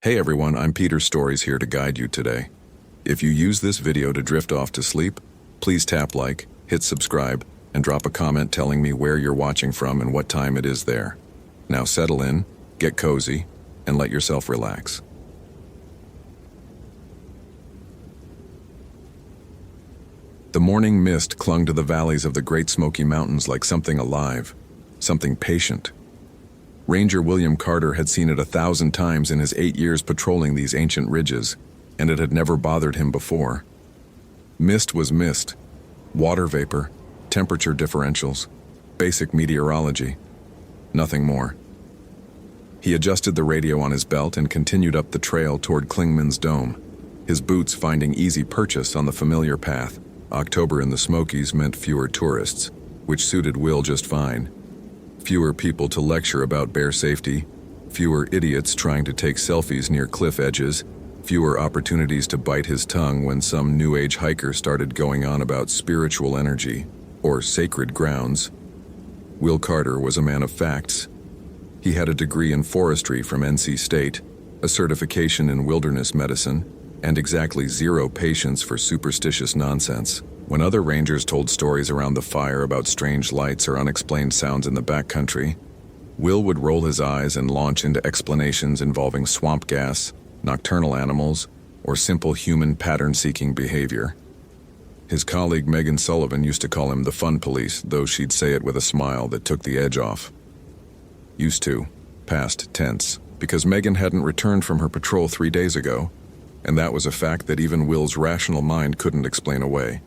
Hey everyone, I'm Peter Stories here to guide you today. If you use this video to drift off to sleep, please tap like, hit subscribe, and drop a comment telling me where you're watching from and what time it is there. Now settle in, get cozy, and let yourself relax. The morning mist clung to the valleys of the Great Smoky Mountains like something alive, something patient. Ranger William Carter had seen it 1,000 times in his 8 years patrolling these ancient ridges, and it had never bothered him before. Mist was mist, water vapor, temperature differentials, basic meteorology, nothing more. He adjusted the radio on his belt and continued up the trail toward Clingman's Dome, his boots finding easy purchase on the familiar path. October in the Smokies meant fewer tourists, which suited Will just fine. Fewer people to lecture about bear safety, fewer idiots trying to take selfies near cliff edges, fewer opportunities to bite his tongue when some New Age hiker started going on about spiritual energy or sacred grounds. Will Carter was a man of facts. He had a degree in forestry from NC State, a certification in wilderness medicine, and exactly zero patience for superstitious nonsense. When other rangers told stories around the fire about strange lights or unexplained sounds in the backcountry, Will would roll his eyes and launch into explanations involving swamp gas, nocturnal animals, or simple human pattern-seeking behavior. His colleague Megan Sullivan used to call him the fun police, though she'd say it with a smile that took the edge off. Used to, past tense, because Megan hadn't returned from her patrol 3 days ago, and that was a fact that even Will's rational mind couldn't explain away.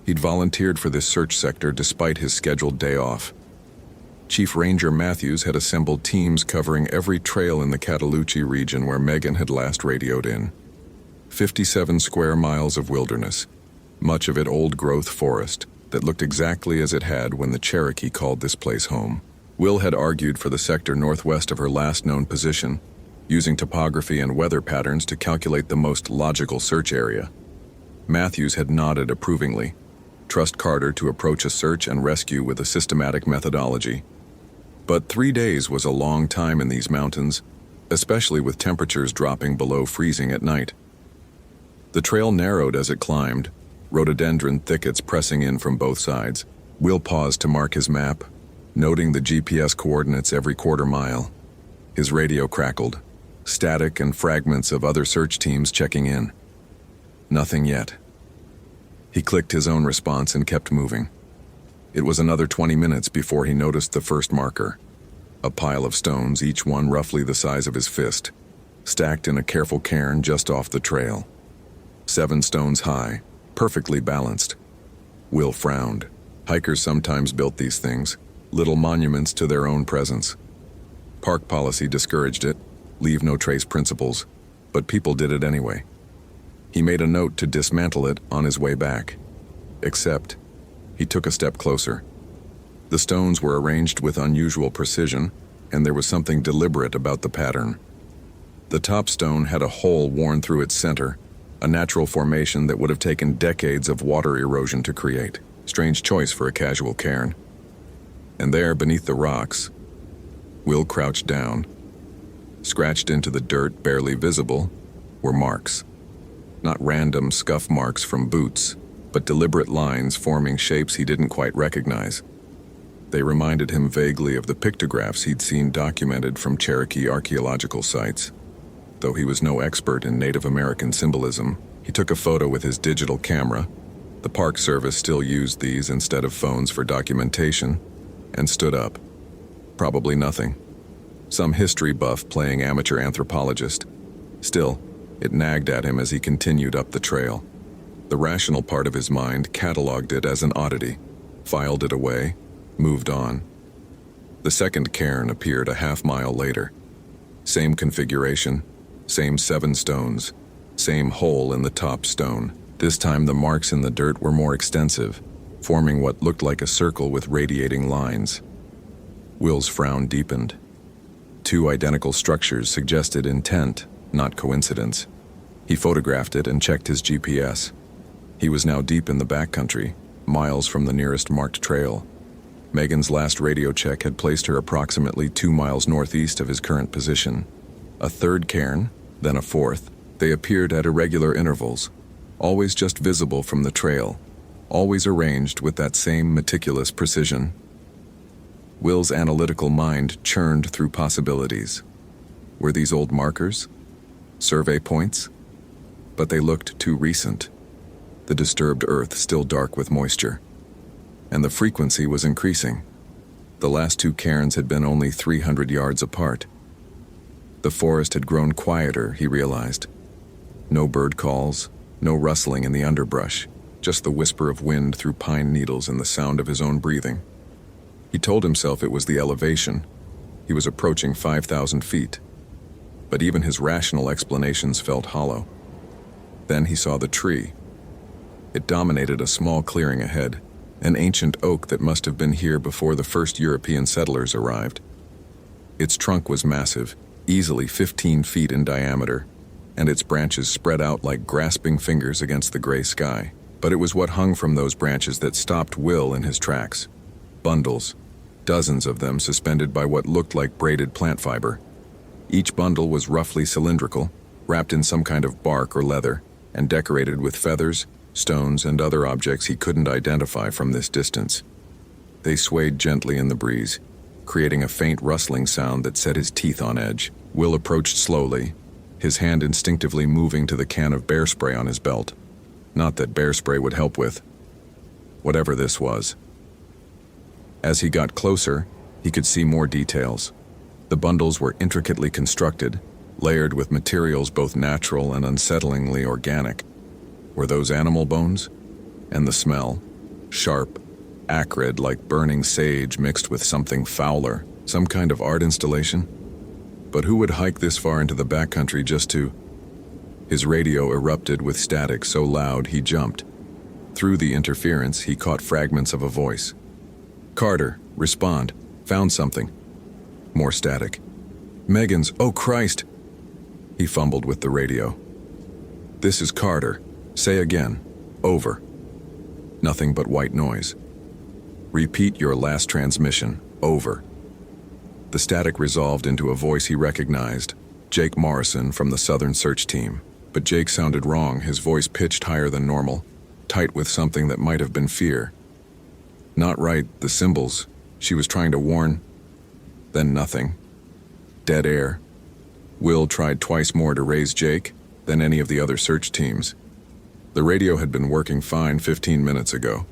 He'd volunteered for this search sector despite his scheduled day off. Chief Ranger Matthews had assembled teams covering every trail in the Cataloochee region where Megan had last radioed in. 57 square miles of wilderness, much of it old-growth forest that looked exactly as it had when the Cherokee called this place home. Will had argued for the sector northwest of her last known position, using topography and weather patterns to calculate the most logical search area. Matthews had nodded approvingly. Trust Carter to approach a search and rescue with a systematic methodology. But 3 days was a long time in these mountains, especially with temperatures dropping below freezing at night. The trail narrowed as it climbed, rhododendron thickets pressing in from both sides. Will paused to mark his map, noting the GPS coordinates every quarter mile. His radio crackled, static and fragments of other search teams checking in. Nothing yet. He clicked his own response and kept moving. It was another 20 minutes before he noticed the first marker. A pile of stones, each one roughly the size of his fist, stacked in a careful cairn just off the trail. 7 stones high, perfectly balanced. Will frowned. Hikers sometimes built these things, little monuments to their own presence. Park policy discouraged it, leave no trace principles, but people did it anyway. He made a note to dismantle it on his way back. Except, he took a step closer. The stones were arranged with unusual precision, and there was something deliberate about the pattern. The top stone had a hole worn through its center, a natural formation that would have taken decades of water erosion to create. Strange choice for a casual cairn. And there, beneath the rocks, Will crouched down. Scratched into the dirt barely visible were marks. Not random scuff marks from boots, but deliberate lines forming shapes he didn't quite recognize. They reminded him vaguely of the pictographs he'd seen documented from Cherokee archaeological sites. Though he was no expert in Native American symbolism, he took a photo with his digital camera. The Park Service still used these instead of phones for documentation, and stood up. Probably nothing. Some history buff playing amateur anthropologist. Still, it nagged at him as he continued up the trail. The rational part of his mind cataloged it as an oddity, filed it away, moved on. The second cairn appeared a half-mile later. Same configuration, same 7 stones, same hole in the top stone. This time the marks in the dirt were more extensive, forming what looked like a circle with radiating lines. Will's frown deepened. 2 identical structures suggested intent, not coincidence. He photographed it and checked his GPS. He was now deep in the backcountry, miles from the nearest marked trail. Megan's last radio check had placed her approximately 2 miles northeast of his current position. A third cairn, then a fourth. They appeared at irregular intervals, always just visible from the trail, always arranged with that same meticulous precision. Will's analytical mind churned through possibilities. Were these old markers? Survey points? But they looked too recent. The disturbed earth still dark with moisture. And the frequency was increasing. The last two cairns had been only 300 yards apart. The forest had grown quieter, he realized. No bird calls, no rustling in the underbrush, just the whisper of wind through pine needles and the sound of his own breathing. He told himself it was the elevation. He was approaching 5,000 feet. But even his rational explanations felt hollow. Then he saw the tree. It dominated a small clearing ahead, an ancient oak that must have been here before the first European settlers arrived. Its trunk was massive, easily 15 feet in diameter, and its branches spread out like grasping fingers against the gray sky. But it was what hung from those branches that stopped Will in his tracks. Bundles, dozens of them suspended by what looked like braided plant fiber. Each bundle was roughly cylindrical, wrapped in some kind of bark or leather, and decorated with feathers, stones, and other objects he couldn't identify from this distance. They swayed gently in the breeze, creating a faint rustling sound that set his teeth on edge. Will approached slowly, his hand instinctively moving to the can of bear spray on his belt. Not that bear spray would help with whatever this was. As he got closer, he could see more details. The bundles were intricately constructed, layered with materials both natural and unsettlingly organic. Were those animal bones? And the smell? Sharp, acrid, like burning sage mixed with something fouler, some kind of art installation? But who would hike this far into the backcountry just to... His radio erupted with static so loud he jumped. Through the interference, he caught fragments of a voice. "Carter, respond. Found something." More static. "Megan's, oh Christ!" He fumbled with the radio. "This is Carter. Say again. Over." Nothing but white noise. "Repeat your last transmission. Over." The static resolved into a voice he recognized, Jake Morrison from the Southern Search Team. But Jake sounded wrong, his voice pitched higher than normal, tight with something that might have been fear. Not right, the symbols. She was trying to warn. Then nothing. Dead air. Will tried twice more to raise Jake than any of the other search teams. The radio had been working fine 15 minutes ago.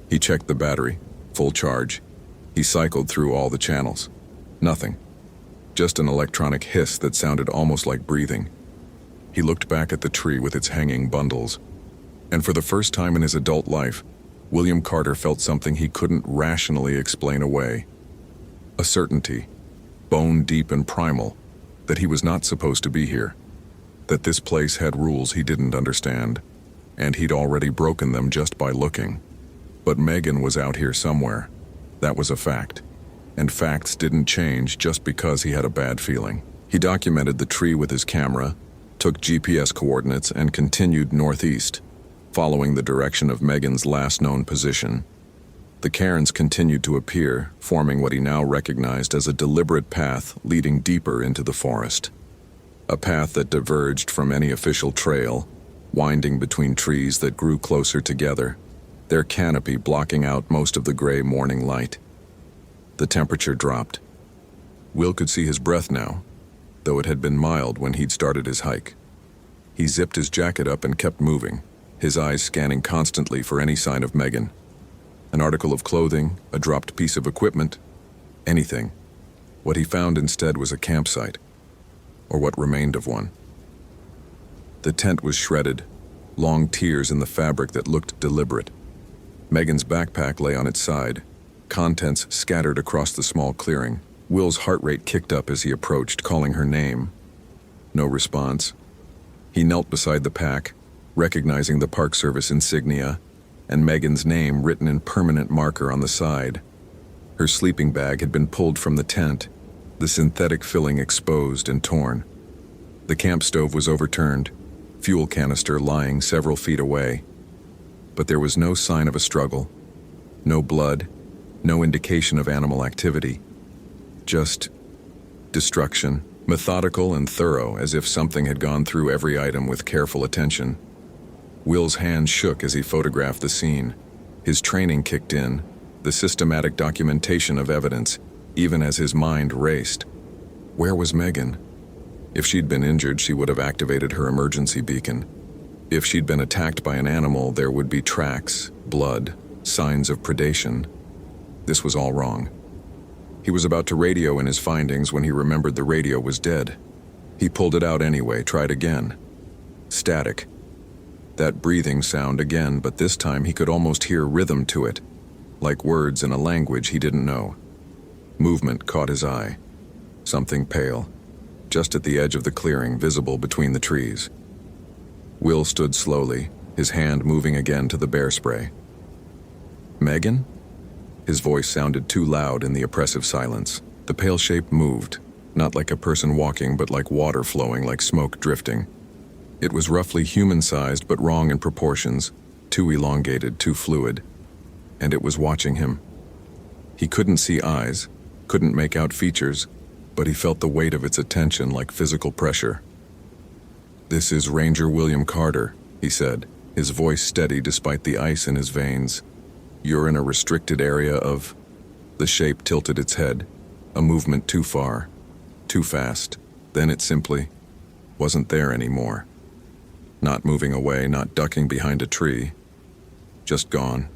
He checked the battery, full charge. He cycled through all the channels. Nothing. Just an electronic hiss that sounded almost like breathing. He looked back at the tree with its hanging bundles. And for the first time in his adult life, William Carter felt something he couldn't rationally explain away. A certainty, bone deep and primal, that he was not supposed to be here. That this place had rules he didn't understand, and he'd already broken them just by looking. But Megan was out here somewhere. That was a fact. And facts didn't change just because he had a bad feeling. He documented the tree with his camera, took GPS coordinates, and continued northeast, following the direction of Megan's last known position. The cairns continued to appear, forming what he now recognized as a deliberate path leading deeper into the forest. A path that diverged from any official trail, winding between trees that grew closer together, their canopy blocking out most of the gray morning light. The temperature dropped. Will could see his breath now, though it had been mild when he'd started his hike. He zipped his jacket up and kept moving, his eyes scanning constantly for any sign of Megan. An article of clothing, a dropped piece of equipment, anything. What he found instead was a campsite, or what remained of one. The tent was shredded, long tears in the fabric that looked deliberate. Megan's backpack lay on its side, contents scattered across the small clearing. Will's heart rate kicked up as he approached, calling her name. No response. He knelt beside the pack, recognizing the Park Service insignia, and Megan's name written in permanent marker on the side. Her sleeping bag had been pulled from the tent, the synthetic filling exposed and torn. The camp stove was overturned, fuel canister lying several feet away. But there was no sign of a struggle, no blood, no indication of animal activity. Just destruction Methodical and thorough, as if something had gone through every item with careful attention. Will's hand shook as he photographed the scene. His training kicked in, the systematic documentation of evidence, even as his mind raced. Where was Megan? If she'd been injured, she would have activated her emergency beacon. If she'd been attacked by an animal, there would be tracks, blood, signs of predation. This was all wrong. He was about to radio in his findings when he remembered the radio was dead. He pulled it out anyway, tried again. Static. That breathing sound again, but this time he could almost hear rhythm to it, like words in a language he didn't know. Movement caught his eye. Something pale, just at the edge of the clearing, visible between the trees. Will stood slowly, his hand moving again to the bear spray. Megan? His voice sounded too loud in the oppressive silence. The pale shape moved, not like a person walking, but like water flowing, like smoke drifting. It was roughly human-sized, but wrong in proportions, too elongated, too fluid. And it was watching him. He couldn't see eyes, couldn't make out features, but he felt the weight of its attention like physical pressure. "This is Ranger William Carter," he said, his voice steady despite the ice in his veins. "You're in a restricted area of..." The shape tilted its head, a movement too far, too fast. Then it simply wasn't there anymore. Not moving away, not ducking behind a tree. Just gone,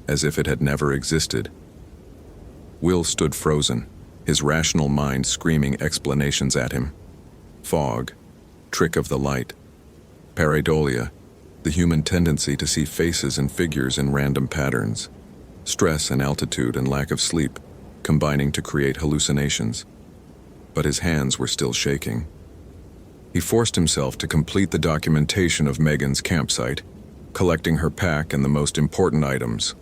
as if it had never existed. Will stood frozen, his rational mind screaming explanations at him. Fog, trick of the light, pareidolia, the human tendency to see faces and figures in random patterns, stress and altitude and lack of sleep, combining to create hallucinations. But his hands were still shaking. He forced himself to complete the documentation of Megan's campsite, collecting her pack and the most important items.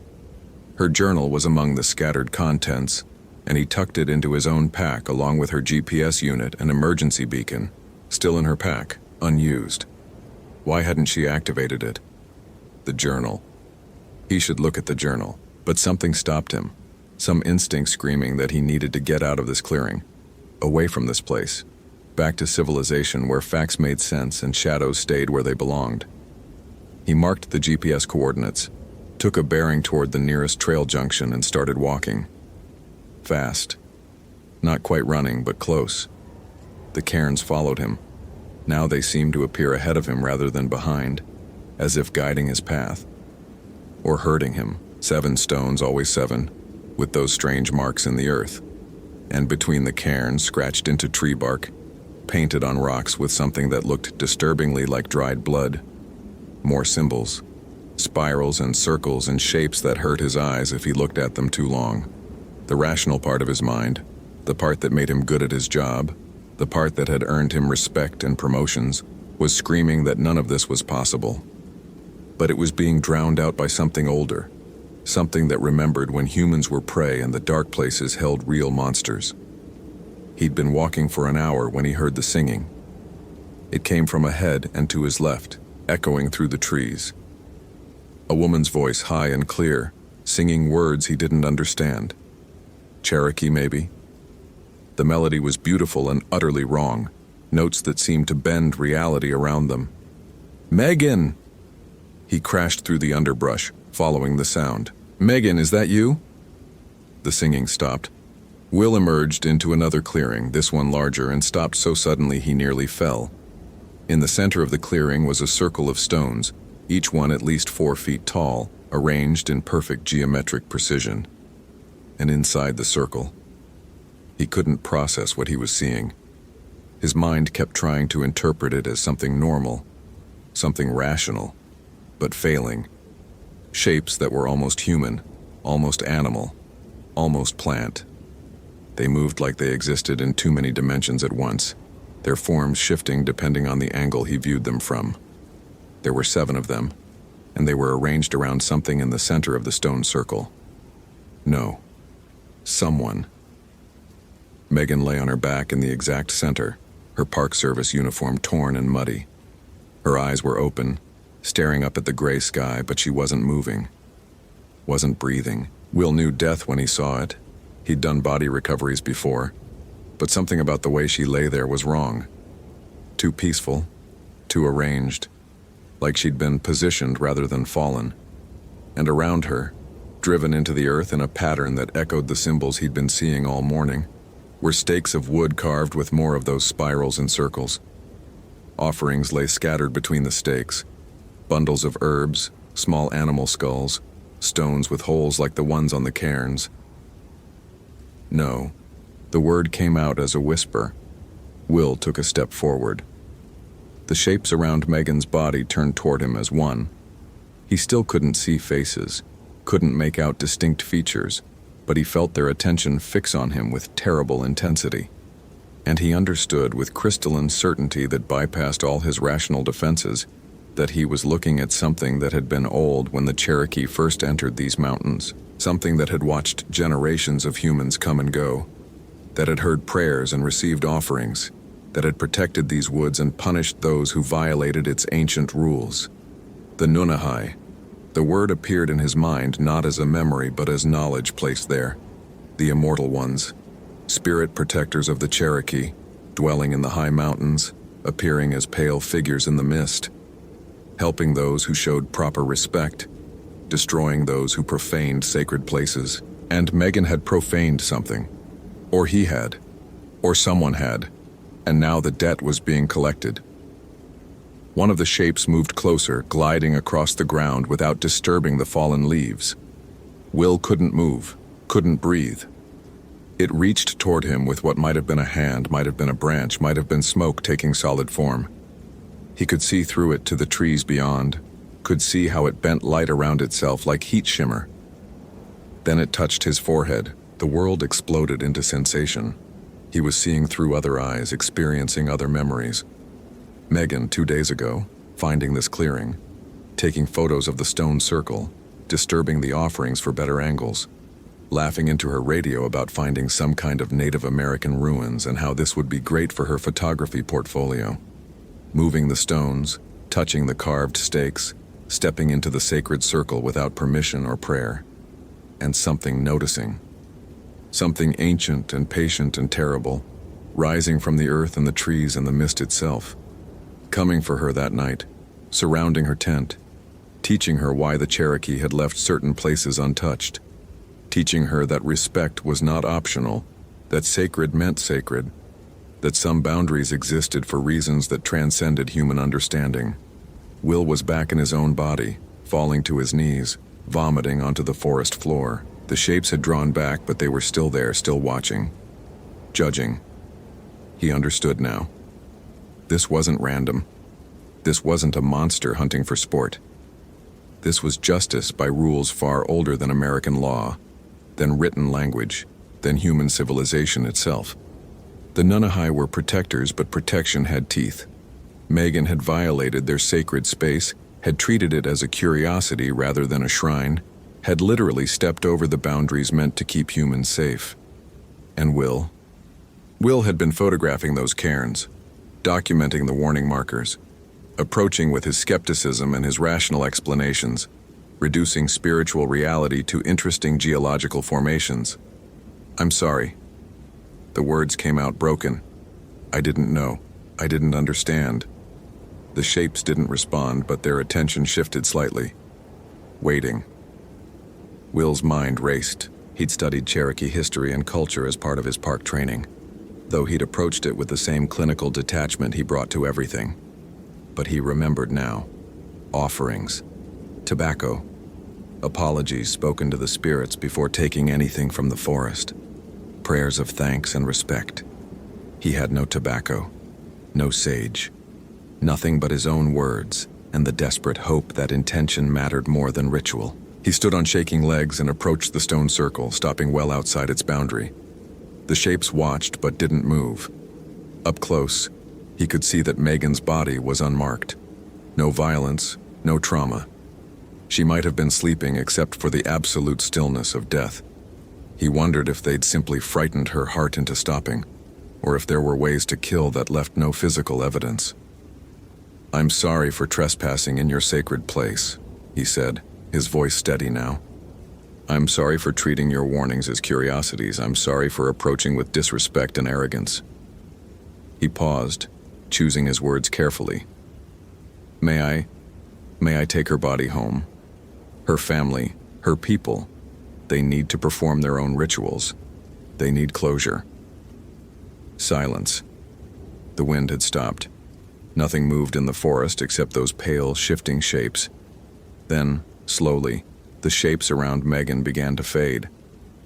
Her journal was among the scattered contents, and he tucked it into his own pack along with her GPS unit and emergency beacon, still in her pack, unused. Why hadn't she activated it? The journal. He should look at the journal, but something stopped him, some instinct screaming that he needed to get out of this clearing, away from this place, back to civilization where facts made sense and shadows stayed where they belonged. He marked the GPS coordinates, took a bearing toward the nearest trail junction and started walking. Fast. Not quite running, but close. The cairns followed him. Now they seemed to appear ahead of him rather than behind, as if guiding his path. Or herding him, 7 stones, always 7, with those strange marks in the earth. And between the cairns, scratched into tree bark, painted on rocks with something that looked disturbingly like dried blood. More symbols, spirals and circles and shapes that hurt his eyes if he looked at them too long. The rational part of his mind, the part that made him good at his job, the part that had earned him respect and promotions, was screaming that none of this was possible. But it was being drowned out by something older, something that remembered when humans were prey and the dark places held real monsters. He'd been walking for an hour when he heard the singing. It came from ahead and to his left, echoing through the trees. A woman's voice, high and clear, singing words he didn't understand. Cherokee, maybe? The melody was beautiful and utterly wrong, notes that seemed to bend reality around them. "Megan!" He crashed through the underbrush, following the sound. "Megan, is that you?" The singing stopped. Will emerged into another clearing, this one larger, and stopped so suddenly he nearly fell. In the center of the clearing was a circle of stones, each one at least 4 feet tall, arranged in perfect geometric precision. And inside the circle, he couldn't process what he was seeing. His mind kept trying to interpret it as something normal, something rational, but failing. Shapes that were almost human, almost animal, almost plant. They moved like they existed in too many dimensions at once, their forms shifting depending on the angle he viewed them from. There were 7 of them, and they were arranged around something in the center of the stone circle. No. Someone. Megan lay on her back in the exact center, her Park Service uniform torn and muddy. Her eyes were open, staring up at the gray sky, but she wasn't moving. Wasn't breathing. Will knew death when he saw it. He'd done body recoveries before. But something about the way she lay there was wrong. Too peaceful, too arranged, like she'd been positioned rather than fallen. And around her, driven into the earth in a pattern that echoed the symbols he'd been seeing all morning, were stakes of wood carved with more of those spirals and circles. Offerings lay scattered between the stakes, bundles of herbs, small animal skulls, stones with holes like the ones on the cairns. No, the word came out as a whisper. Will took a step forward. The shapes around Megan's body turned toward him as one. He still couldn't see faces, couldn't make out distinct features, but he felt their attention fix on him with terrible intensity. And he understood with crystalline certainty that bypassed all his rational defenses that he was looking at something that had been old when the Cherokee first entered these mountains, something that had watched generations of humans come and go, that had heard prayers and received offerings, that had protected these woods and punished those who violated its ancient rules. The Nunahai. The word appeared in his mind not as a memory but as knowledge placed there. The immortal ones, spirit protectors of the Cherokee, dwelling in the high mountains, appearing as pale figures in the mist, helping those who showed proper respect, destroying those who profaned sacred places. And Megan had profaned something. Or he had. Or someone had. And now the debt was being collected. One of the shapes moved closer, gliding across the ground without disturbing the fallen leaves. Will couldn't move, couldn't breathe. It reached toward him with what might have been a hand, might have been a branch, might have been smoke taking solid form. He could see through it to the trees beyond, could see how it bent light around itself like heat shimmer. Then it touched his forehead. The world exploded into sensation. He was seeing through other eyes, experiencing other memories. Megan, 2 days ago, finding this clearing, taking photos of the stone circle, disturbing the offerings for better angles, laughing into her radio about finding some kind of Native American ruins and how this would be great for her photography portfolio. Moving the stones, touching the carved stakes, stepping into the sacred circle without permission or prayer. And something noticing. Something ancient and patient and terrible, rising from the earth and the trees and the mist itself. Coming for her that night, surrounding her tent, teaching her why the Cherokee had left certain places untouched, teaching her that respect was not optional, that sacred meant sacred, that some boundaries existed for reasons that transcended human understanding. Will was back in his own body, falling to his knees, vomiting onto the forest floor. The shapes had drawn back, but they were still there, still watching, judging. He understood now. This wasn't random. This wasn't a monster hunting for sport. This was justice by rules far older than American law, than written language, than human civilization itself. The Nunahai were protectors, but protection had teeth. Megan had violated their sacred space, had treated it as a curiosity rather than a shrine, had literally stepped over the boundaries meant to keep humans safe. And Will? Will had been photographing those cairns, documenting the warning markers, approaching with his skepticism and his rational explanations, reducing spiritual reality to interesting geological formations. I'm sorry. The words came out broken. I didn't know. I didn't understand. The shapes didn't respond, but their attention shifted slightly. Waiting. Will's mind raced. He'd studied Cherokee history and culture as part of his park training, though he'd approached it with the same clinical detachment he brought to everything. But he remembered now. Offerings. Tobacco. Apologies spoken to the spirits before taking anything from the forest. Prayers of thanks and respect. He had no tobacco, no sage. Nothing but his own words and the desperate hope that intention mattered more than ritual. He stood on shaking legs and approached the stone circle, stopping well outside its boundary. The shapes watched but didn't move. Up close, he could see that Megan's body was unmarked. No violence, no trauma. She might have been sleeping except for the absolute stillness of death. He wondered if they'd simply frightened her heart into stopping, or if there were ways to kill that left no physical evidence. I'm sorry for trespassing in your sacred place, he said, his voice steady now. I'm sorry for treating your warnings as curiosities. I'm sorry for approaching with disrespect and arrogance. He paused, choosing his words carefully. May I take her body home? Her family, her people, they need to perform their own rituals. They need closure. Silence. The wind had stopped. Nothing moved in the forest except those pale, shifting shapes. Then, slowly, the shapes around Megan began to fade,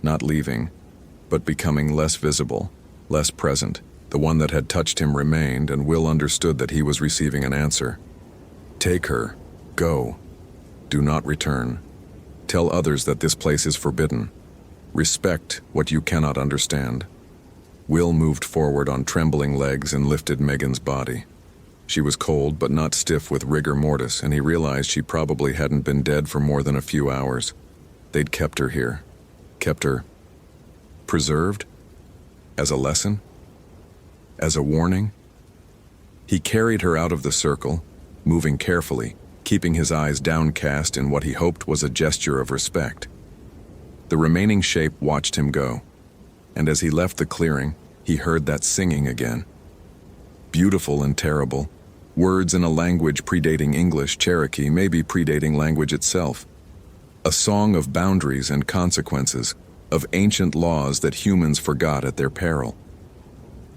not leaving, but becoming less visible, less present. The one that had touched him remained, and Will understood that he was receiving an answer. Take her. Go. Do not return. Tell others that this place is forbidden. Respect what you cannot understand. Will moved forward on trembling legs and lifted Megan's body. She was cold but not stiff with rigor mortis, and he realized she probably hadn't been dead for more than a few hours. They'd kept her here. Kept her preserved? As a lesson? As a warning? He carried her out of the circle, moving carefully, keeping his eyes downcast in what he hoped was a gesture of respect. The remaining shape watched him go, and as he left the clearing, he heard that singing again. Beautiful and terrible, words in a language predating English, Cherokee, maybe predating language itself. A song of boundaries and consequences, of ancient laws that humans forgot at their peril.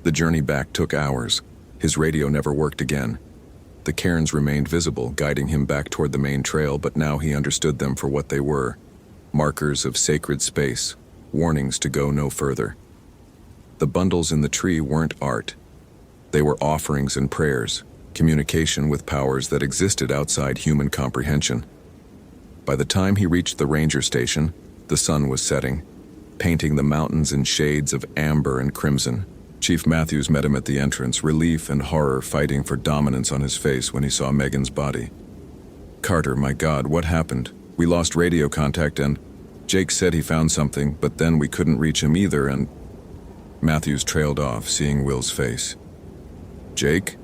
The journey back took hours. His radio never worked again. The cairns remained visible, guiding him back toward the main trail, but now he understood them for what they were. Markers of sacred space, warnings to go no further. The bundles in the tree weren't art. They were offerings and prayers, communication with powers that existed outside human comprehension. By the time he reached the ranger station, the sun was setting, painting the mountains in shades of amber and crimson. Chief Matthews met him at the entrance, relief and horror fighting for dominance on his face when he saw Megan's body. Carter, my God, what happened? We lost radio contact and Jake said he found something, but then we couldn't reach him either and... Matthews trailed off, seeing Will's face. Jake?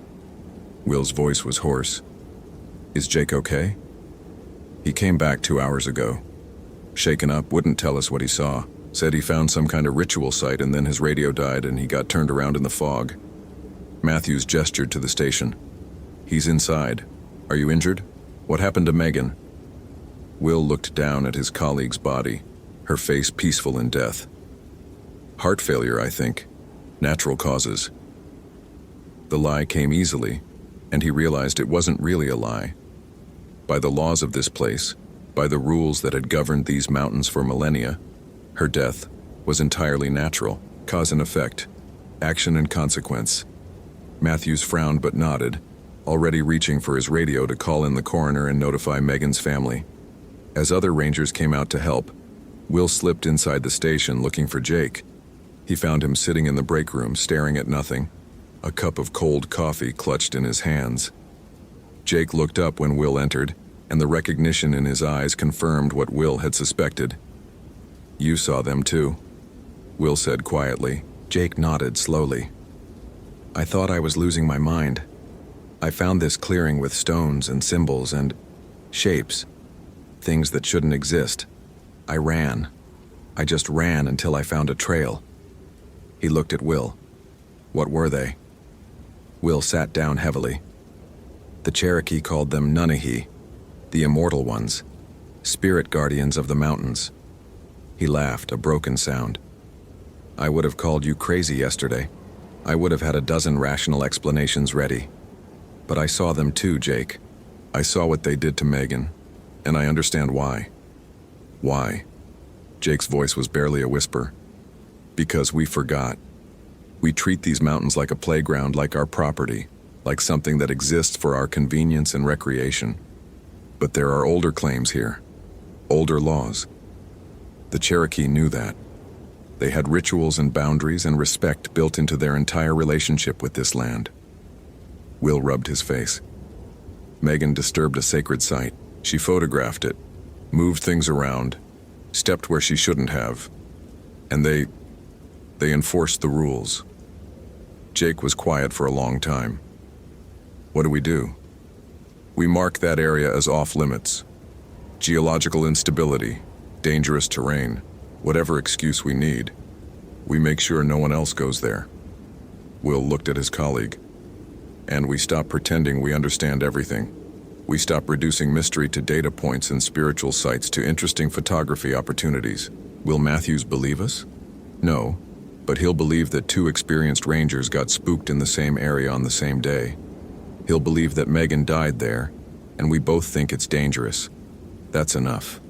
Will's voice was hoarse. Is Jake okay? He came back 2 hours ago. Shaken up, wouldn't tell us what he saw. Said he found some kind of ritual site and then his radio died and he got turned around in the fog. Matthews gestured to the station. He's inside. Are you injured? What happened to Megan? Will looked down at his colleague's body, her face peaceful in death. Heart failure, I think. Natural causes. The lie came easily, and he realized it wasn't really a lie. By the laws of this place, by the rules that had governed these mountains for millennia, her death was entirely natural, cause and effect, action and consequence. Matthews frowned but nodded, already reaching for his radio to call in the coroner and notify Megan's family. As other rangers came out to help, Will slipped inside the station looking for Jake. He found him sitting in the break room staring at nothing, a cup of cold coffee clutched in his hands. Jake looked up when Will entered, and the recognition in his eyes confirmed what Will had suspected. You saw them too, Will said quietly. Jake nodded slowly. I thought I was losing my mind. I found this clearing with stones and symbols and shapes, things that shouldn't exist. I ran. I just ran until I found a trail. He looked at Will. What were they? Will sat down heavily. The Cherokee called them Nunahi, the immortal ones, spirit guardians of the mountains. He laughed, a broken sound. I would have called you crazy yesterday. I would have had a dozen rational explanations ready. But I saw them too, Jake. I saw what they did to Megan, and I understand why. Why? Jake's voice was barely a whisper. Because we forgot. We treat these mountains like a playground, like our property, like something that exists for our convenience and recreation. But there are older claims here, older laws. The Cherokee knew that. They had rituals and boundaries and respect built into their entire relationship with this land. Will rubbed his face. Megan disturbed a sacred site. She photographed it, moved things around, stepped where she shouldn't have, and they enforced the rules. Jake was quiet for a long time. What do? We mark that area as off-limits. Geological instability, dangerous terrain, whatever excuse we need. We make sure no one else goes there." Will looked at his colleague. "And we stop pretending we understand everything. We stop reducing mystery to data points and spiritual sights to interesting photography opportunities. Will Matthews believe us? No, but he'll believe that two experienced rangers got spooked in the same area on the same day. He'll believe that Megan died there, and we both think it's dangerous. That's enough."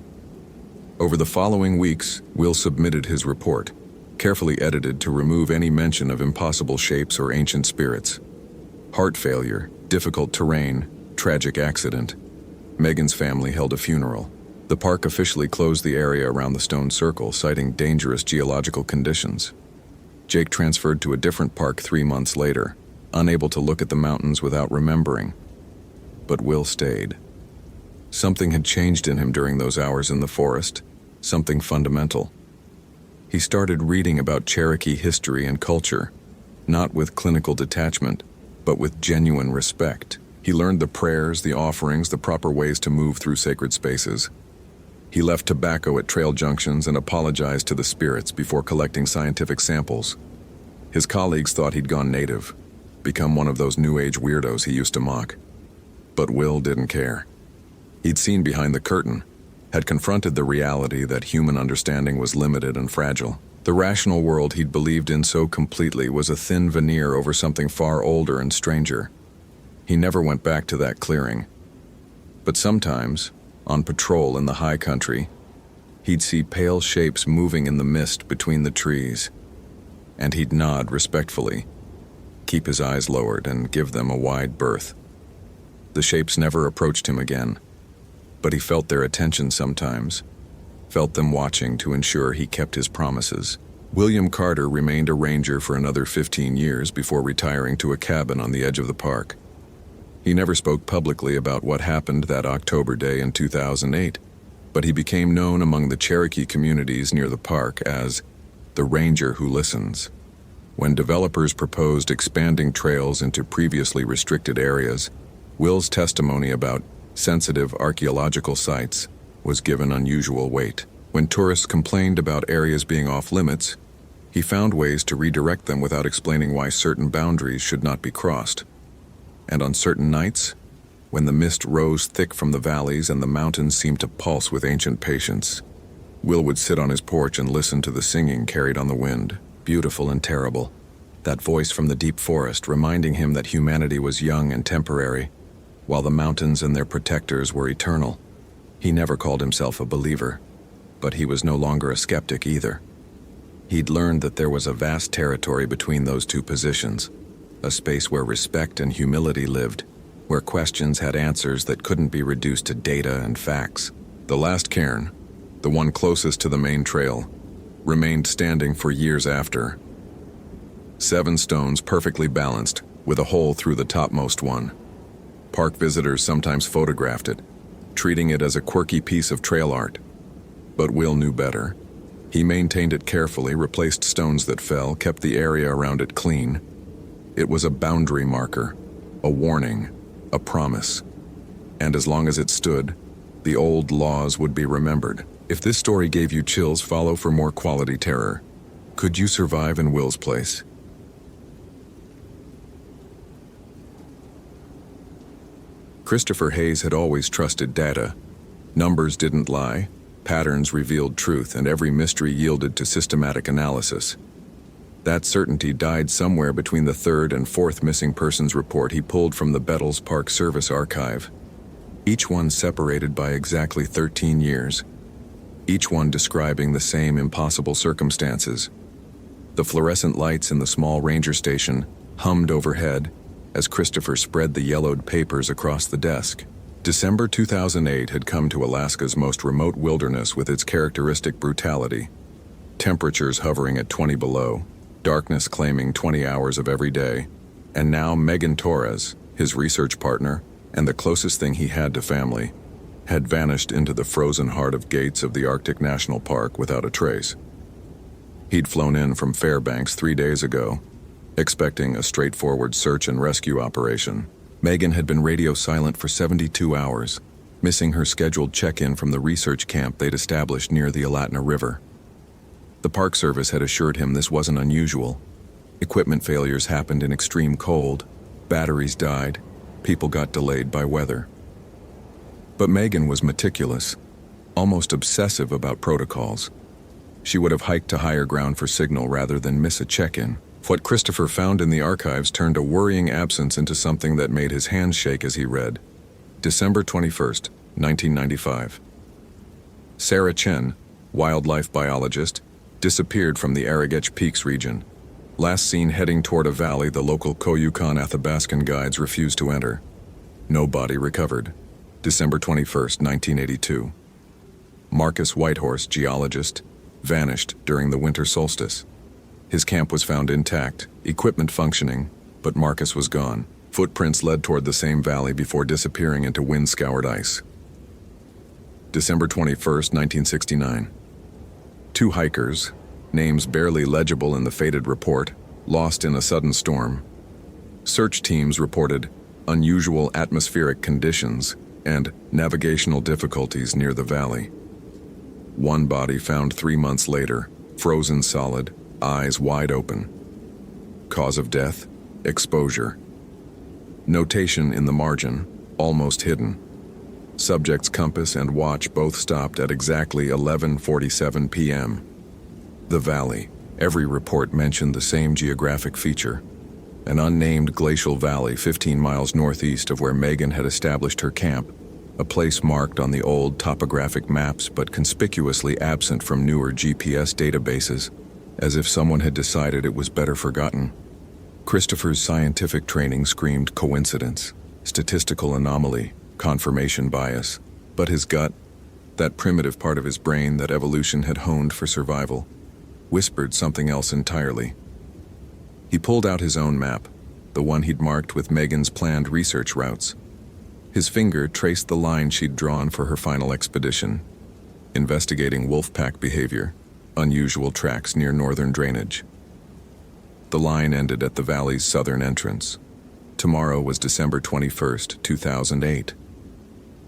Over the following weeks, Will submitted his report, carefully edited to remove any mention of impossible shapes or ancient spirits. Heart failure, difficult terrain, tragic accident. Megan's family held a funeral. The park officially closed the area around the stone circle, citing dangerous geological conditions. Jake transferred to a different park 3 months later, unable to look at the mountains without remembering. But Will stayed. Something had changed in him during those hours in the forest, something fundamental. He started reading about Cherokee history and culture, not with clinical detachment, but with genuine respect. He learned the prayers, the offerings, the proper ways to move through sacred spaces. He left tobacco at trail junctions and apologized to the spirits before collecting scientific samples. His colleagues thought he'd gone native, become one of those New Age weirdos he used to mock. But Will didn't care. He'd seen behind the curtain, had confronted the reality that human understanding was limited and fragile. The rational world he'd believed in so completely was a thin veneer over something far older and stranger. He never went back to that clearing. But sometimes, on patrol in the high country, he'd see pale shapes moving in the mist between the trees, and he'd nod respectfully, keep his eyes lowered and give them a wide berth. The shapes never approached him again, but he felt their attention sometimes, felt them watching to ensure he kept his promises. William Carter remained a ranger for another 15 years before retiring to a cabin on the edge of the park. He never spoke publicly about what happened that October day in 2008, but he became known among the Cherokee communities near the park as the Ranger who listens. When developers proposed expanding trails into previously restricted areas, Will's testimony about sensitive archaeological sites was given unusual weight. When tourists complained about areas being off-limits, he found ways to redirect them without explaining why certain boundaries should not be crossed. And on certain nights, when the mist rose thick from the valleys and the mountains seemed to pulse with ancient patience, Will would sit on his porch and listen to the singing carried on the wind, beautiful and terrible. That voice from the deep forest reminding him that humanity was young and temporary, while the mountains and their protectors were eternal. He never called himself a believer, but he was no longer a skeptic either. He'd learned that there was a vast territory between those two positions, a space where respect and humility lived, where questions had answers that couldn't be reduced to data and facts. The last cairn, the one closest to the main trail, remained standing for years after. 7 stones perfectly balanced, with a hole through the topmost one. Park visitors sometimes photographed it, treating it as a quirky piece of trail art. But Will knew better. He maintained it carefully, replaced stones that fell, kept the area around it clean. It was a boundary marker, a warning, a promise. And as long as it stood, the old laws would be remembered. If this story gave you chills, follow for more quality terror. Could you survive in Will's place? Christopher Hayes had always trusted data. Numbers didn't lie, patterns revealed truth, and every mystery yielded to systematic analysis. That certainty died somewhere between the 3rd and 4th missing persons report he pulled from the Bettles Park Service archive. Each one separated by exactly 13 years. Each one describing the same impossible circumstances. The fluorescent lights in the small ranger station hummed overhead as Christopher spread the yellowed papers across the desk. December 2008 had come to Alaska's most remote wilderness with its characteristic brutality. Temperatures hovering at 20 below, darkness claiming 20 hours of every day, and now Megan Torres, his research partner, and the closest thing he had to family, had vanished into the frozen heart of gates of the Arctic National Park without a trace. He'd flown in from Fairbanks 3 days ago, expecting a straightforward search and rescue operation. Megan had been radio silent for 72 hours, missing her scheduled check-in from the research camp they'd established near the Alatna River. The Park Service had assured him this wasn't unusual. Equipment failures happened in extreme cold, batteries died, people got delayed by weather. But Megan was meticulous, almost obsessive about protocols. She would have hiked to higher ground for signal rather than miss a check-in. What Christopher found in the archives turned a worrying absence into something that made his hands shake as he read. December 21st, 1995. Sarah Chen, wildlife biologist, disappeared from the Arrogech Peaks region. Last seen heading toward a valley the local Koyukon Athabascan guides refused to enter. No body recovered. December 21st, 1982. Marcus Whitehorse, geologist, vanished during the winter solstice. His camp was found intact, equipment functioning, but Marcus was gone. Footprints led toward the same valley before disappearing into wind-scoured ice. December 21st, 1969. Two hikers, names barely legible in the faded report, lost in a sudden storm. Search teams reported unusual atmospheric conditions and navigational difficulties near the valley. One body found 3 months later, frozen solid, eyes wide open. Cause of death, exposure. Notation in the margin, almost hidden. Subject's compass and watch both stopped at exactly 11:47 p.m. The valley. Every report mentioned the same geographic feature. An unnamed glacial valley 15 miles northeast of where Megan had established her camp, a place marked on the old topographic maps but conspicuously absent from newer GPS databases, as if someone had decided it was better forgotten. Christopher's scientific training screamed coincidence, statistical anomaly, confirmation bias, but his gut, that primitive part of his brain that evolution had honed for survival, whispered something else entirely. He pulled out his own map, the one he'd marked with Megan's planned research routes. His finger traced the line she'd drawn for her final expedition, investigating wolf-pack behavior, unusual tracks near northern drainage. The line ended at the valley's southern entrance. Tomorrow was December 21st, 2008.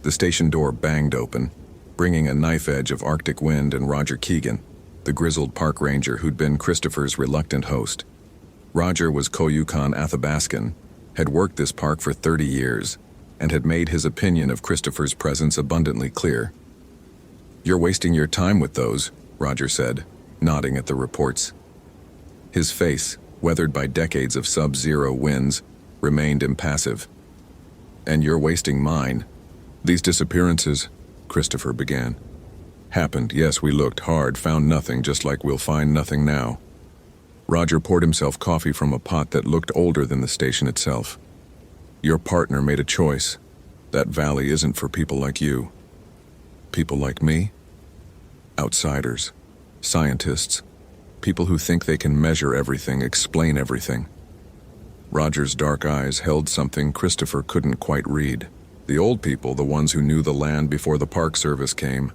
The station door banged open, bringing a knife edge of Arctic wind and Roger Keegan, the grizzled park ranger who'd been Christopher's reluctant host. Roger was Koyukon Athabascan, had worked this park for 30 years, and had made his opinion of Christopher's presence abundantly clear. "You're wasting your time with those," Roger said, nodding at the reports. His face, weathered by decades of sub-zero winds, remained impassive. "And you're wasting mine. These disappearances," Christopher began. "Happened, yes, we looked hard, found nothing, just like we'll find nothing now." Roger poured himself coffee from a pot that looked older than the station itself. "Your partner made a choice. That valley isn't for people like you." "People like me?" "Outsiders. Scientists. People who think they can measure everything, explain everything." Roger's dark eyes held something Christopher couldn't quite read. The old people, the ones who knew the land before the Park Service came,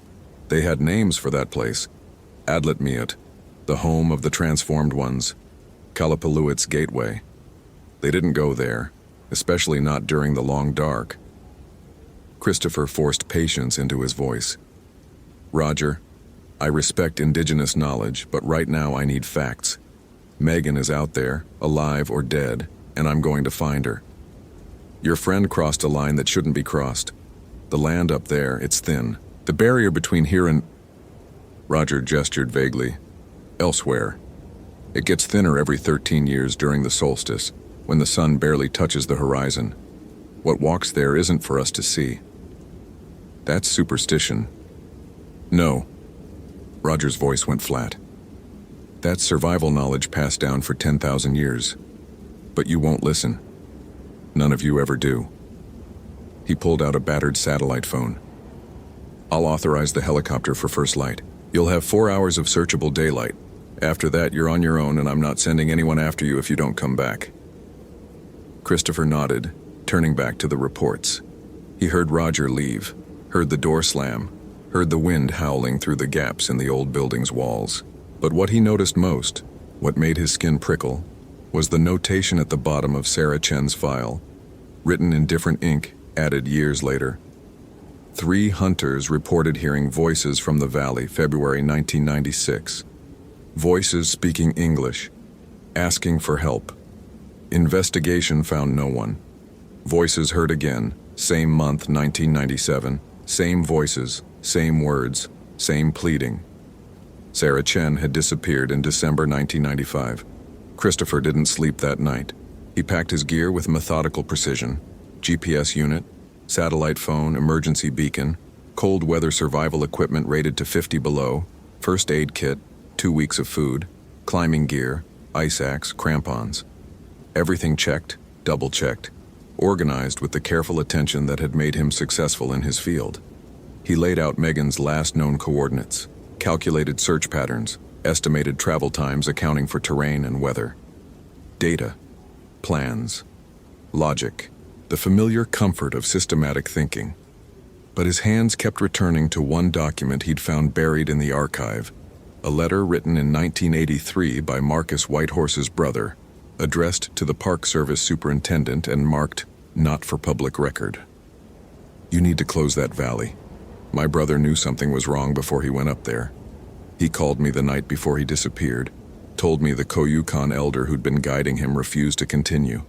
they had names for that place. Adletmiut, the home of the transformed ones. Kalapalooit's gateway. They didn't go there, especially not during the long dark. Christopher forced patience into his voice. "Roger, I respect indigenous knowledge, but right now I need facts. Megan is out there, alive or dead, and I'm going to find her. Your friend crossed a line that shouldn't be crossed. The land up there, it's thin. The barrier between here and..." Roger gestured vaguely. "Elsewhere. It gets thinner every 13 years during the solstice, when the sun barely touches the horizon. What walks there isn't for us to see." "That's superstition." "No." Roger's voice went flat. "That's survival knowledge passed down for 10,000 years. But you won't listen. None of you ever do." He pulled out a battered satellite phone. "I'll authorize the helicopter for first light. You'll have 4 hours of searchable daylight. After that, you're on your own, and I'm not sending anyone after you if you don't come back." Christopher nodded, turning back to the reports. He heard Roger leave, heard the door slam, heard the wind howling through the gaps in the old building's walls. But what he noticed most, what made his skin prickle, was the notation at the bottom of Sarah Chen's file, written in different ink, added years later. 3 hunters reported hearing voices from the valley, February 1996. Voices speaking English, asking for help. Investigation found no one. Voices heard again, same month, 1997. Same voices, same words, same pleading. Sarah Chen had disappeared in December 1995. Christopher didn't sleep that night. He packed his gear with methodical precision. GPS unit, satellite phone, emergency beacon, cold weather survival equipment rated to 50 below, first aid kit, 2 weeks of food, climbing gear, ice axe, crampons. Everything checked, double-checked, organized with the careful attention that had made him successful in his field. He laid out Megan's last known coordinates, calculated search patterns, estimated travel times accounting for terrain and weather. Data, plans, logic, the familiar comfort of systematic thinking. But his hands kept returning to one document he'd found buried in the archive, a letter written in 1983 by Marcus Whitehorse's brother, addressed to the Park Service superintendent and marked, "Not for public record." "You need to close that valley. My brother knew something was wrong before he went up there. He called me the night before he disappeared, told me the Koyukon elder who'd been guiding him refused to continue.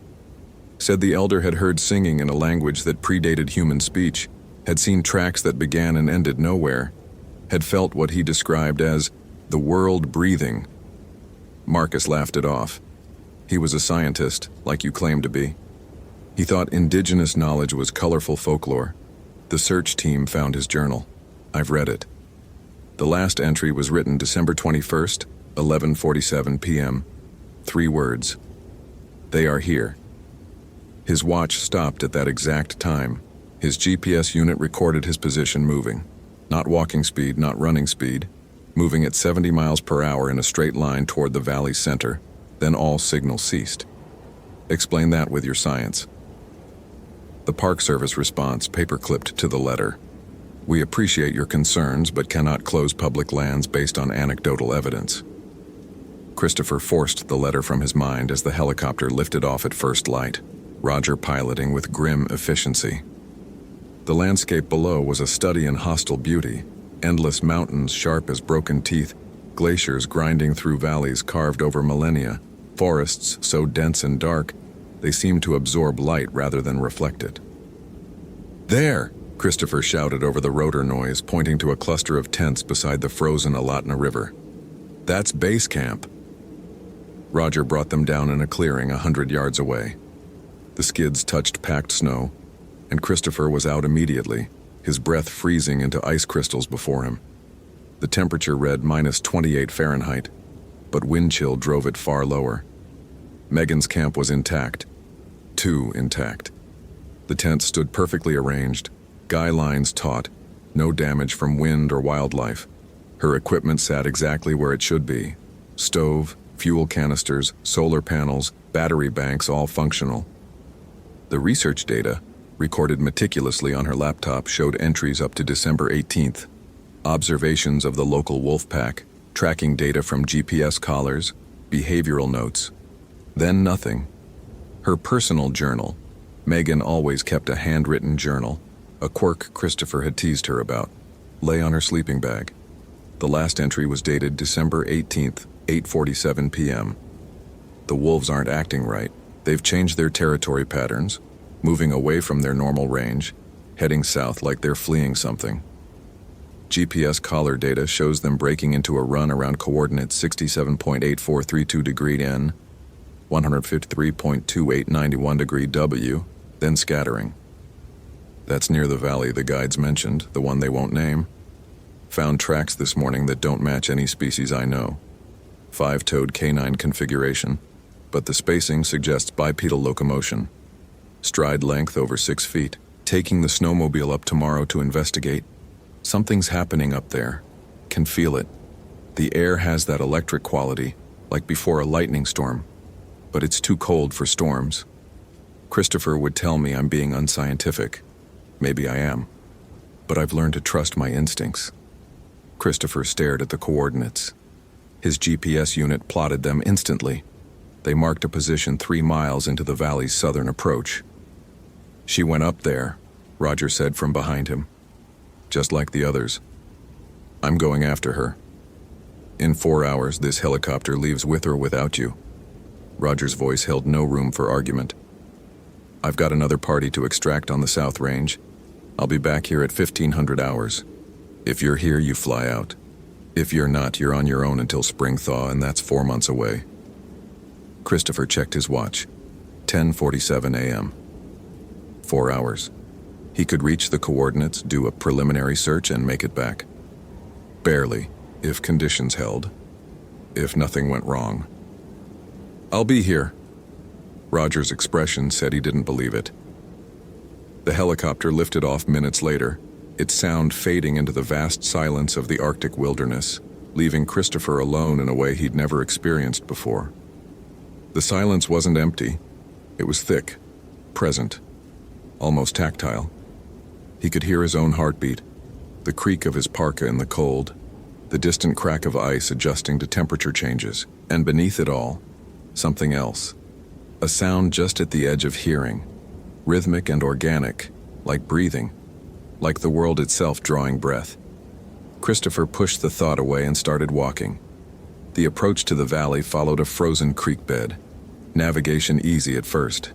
Said the elder had heard singing in a language that predated human speech, had seen tracks that began and ended nowhere, had felt what he described as the world breathing." Marcus laughed it off. He was a scientist, like you claimed to be. He thought indigenous knowledge was colorful folklore. The search team found his journal. I've read it. The last entry was written December 21st, 11:47 p.m. 3 words. "They are here." His watch stopped at that exact time. His GPS unit recorded his position moving. Not walking speed, not running speed. Moving at 70 miles per hour in a straight line toward the valley's center. Then all signal ceased. Explain that with your science. The Park Service response paper-clipped to the letter. "We appreciate your concerns but cannot close public lands based on anecdotal evidence." Christopher forced the letter from his mind as the helicopter lifted off at first light, Roger piloting with grim efficiency. The landscape below was a study in hostile beauty, endless mountains sharp as broken teeth, glaciers grinding through valleys carved over millennia, forests so dense and dark they seemed to absorb light rather than reflect it. "There!" Christopher shouted over the rotor noise, pointing to a cluster of tents beside the frozen Alatna River. "That's base camp." Roger brought them down in a clearing 100 yards away. The skids touched packed snow, and Christopher was out immediately, his breath freezing into ice crystals before him. The temperature read -28 Fahrenheit, but wind chill drove it far lower. Megan's camp was intact. Too intact. The tents stood perfectly arranged, guy lines taut, no damage from wind or wildlife. Her equipment sat exactly where it should be. Stove, fuel canisters, solar panels, battery banks, all functional. The research data, recorded meticulously on her laptop, showed entries up to December 18th. Observations of the local wolf pack, tracking data from GPS collars, behavioral notes. Then nothing. Her personal journal. Megan always kept a handwritten journal, a quirk Christopher had teased her about, lay on her sleeping bag. The last entry was dated December 18th, 8:47 p.m. The wolves aren't acting right. They've changed their territory patterns, moving away from their normal range, heading south like they're fleeing something. GPS collar data shows them breaking into a run around coordinates 67.8432 degree N, 153.2891 degree W, then scattering. That's near the valley the guides mentioned, the one they won't name. Found tracks this morning that don't match any species I know. 5-toed canine configuration, but the spacing suggests bipedal locomotion. Stride length over 6 feet. Taking the snowmobile up tomorrow to investigate. Something's happening up there. Can feel it. The air has that electric quality, like before a lightning storm. But it's too cold for storms. Christopher would tell me I'm being unscientific. Maybe I am. But I've learned to trust my instincts. Christopher stared at the coordinates. His GPS unit plotted them instantly. They marked a position 3 miles into the valley's southern approach. "She went up there," Roger said from behind him. just like the others. I'm going after her. In 4 hours, this helicopter leaves with or without you. Roger's voice held no room for argument. I've got another party to extract on the South Range. I'll be back here at 1500 hours. If you're here, you fly out. If you're not, you're on your own until spring thaw, and that's 4 months away. Christopher checked his watch. 10:47 a.m. 4 hours. He could reach the coordinates, do a preliminary search, and make it back. Barely, if conditions held. If nothing went wrong. I'll be here. Roger's expression said he didn't believe it. The helicopter lifted off minutes later, its sound fading into the vast silence of the Arctic wilderness, leaving Christopher alone in a way he'd never experienced before. The silence wasn't empty. It was thick, present, almost tactile. He could hear his own heartbeat, the creak of his parka in the cold, the distant crack of ice adjusting to temperature changes, and beneath it all, something else. A sound just at the edge of hearing, rhythmic and organic, like breathing, like the world itself drawing breath. Christopher pushed the thought away and started walking. The approach to the valley followed a frozen creek bed, navigation easy at first.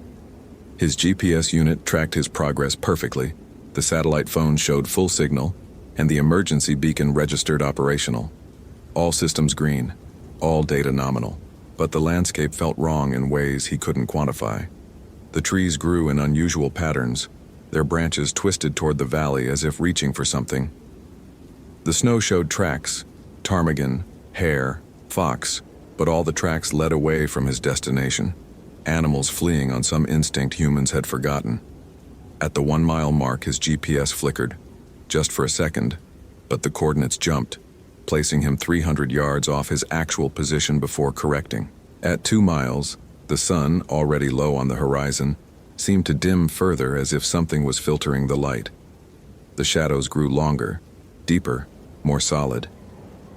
His GPS unit tracked his progress perfectly, the satellite phone showed full signal, and the emergency beacon registered operational. All systems green, all data nominal, but the landscape felt wrong in ways he couldn't quantify. The trees grew in unusual patterns, their branches twisted toward the valley as if reaching for something. The snow showed tracks, ptarmigan, hare, fox, but all the tracks led away from his destination, animals fleeing on some instinct humans had forgotten. At the 1 mile mark, his GPS flickered, just for a second, but the coordinates jumped, placing him 300 yards off his actual position before correcting. At 2 miles, the sun, already low on the horizon, seemed to dim further as if something was filtering the light. The shadows grew longer, deeper, more solid.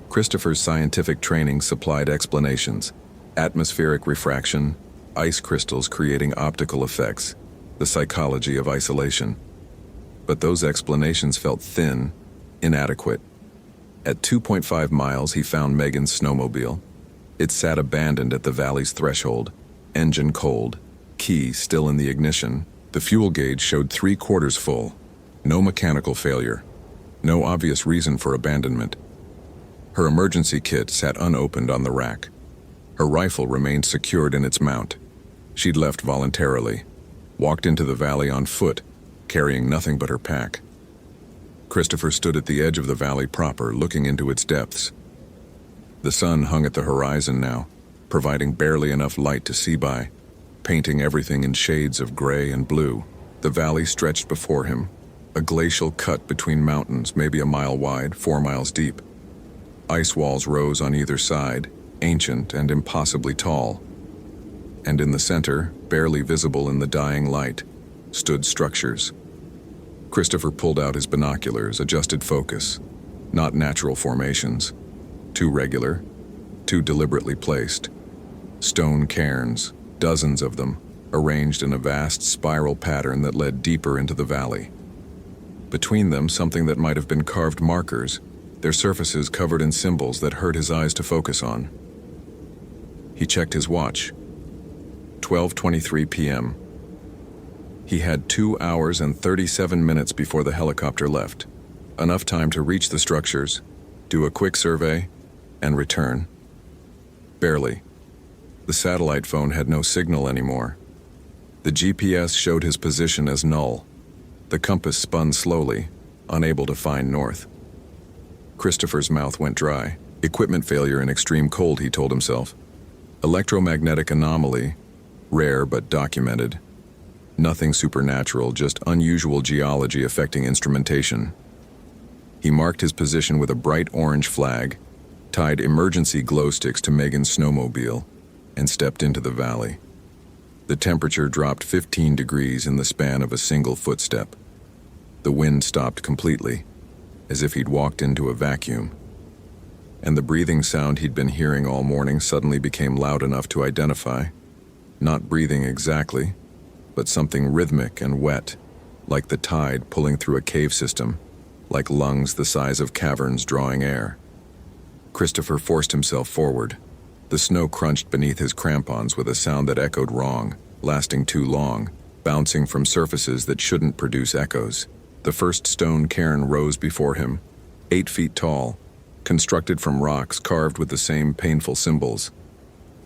Christopher's scientific training supplied explanations: atmospheric refraction, ice crystals creating optical effects, the psychology of isolation. But those explanations felt thin, inadequate. At 2.5 miles, he found Megan's snowmobile. It sat abandoned at the valley's threshold, engine cold, key still in the ignition. The fuel gauge showed 3/4 full. No mechanical failure. No obvious reason for abandonment. Her emergency kit sat unopened on the rack. Her rifle remained secured in its mount. She'd left voluntarily, walked into the valley on foot, carrying nothing but her pack. Christopher stood at the edge of the valley proper, looking into its depths. The sun hung at the horizon now, providing barely enough light to see by, painting everything in shades of gray and blue. The valley stretched before him, a glacial cut between mountains, maybe a mile wide, 4 miles deep. Ice walls rose on either side, ancient and impossibly tall. And in the center, barely visible in the dying light, stood structures. Christopher pulled out his binoculars, adjusted focus. Not natural formations. Too regular, too deliberately placed. Stone cairns, dozens of them, arranged in a vast spiral pattern that led deeper into the valley. Between them, something that might have been carved markers, their surfaces covered in symbols that hurt his eyes to focus on. He checked his watch. 12:23 p.m. He had 2 hours and 37 minutes before the helicopter left. Enough time to reach the structures, do a quick survey, and return. Barely. The satellite phone had no signal anymore. The GPS showed his position as null. The compass spun slowly, unable to find north. Christopher's mouth went dry. Equipment failure in extreme cold, he told himself. Electromagnetic anomaly, rare but documented. Nothing supernatural, just unusual geology affecting instrumentation. He marked his position with a bright orange flag, tied emergency glow sticks to Megan's snowmobile, and stepped into the valley. The temperature dropped 15 degrees in the span of a single footstep. The wind stopped completely, as if he'd walked into a vacuum. And the breathing sound he'd been hearing all morning suddenly became loud enough to identify. Not breathing exactly, but something rhythmic and wet, like the tide pulling through a cave system. like lungs the size of caverns drawing air. Christopher forced himself forward. The snow crunched beneath his crampons with a sound that echoed wrong, lasting too long, bouncing from surfaces that shouldn't produce echoes. The first stone cairn rose before him, 8 feet tall, constructed from rocks carved with the same painful symbols.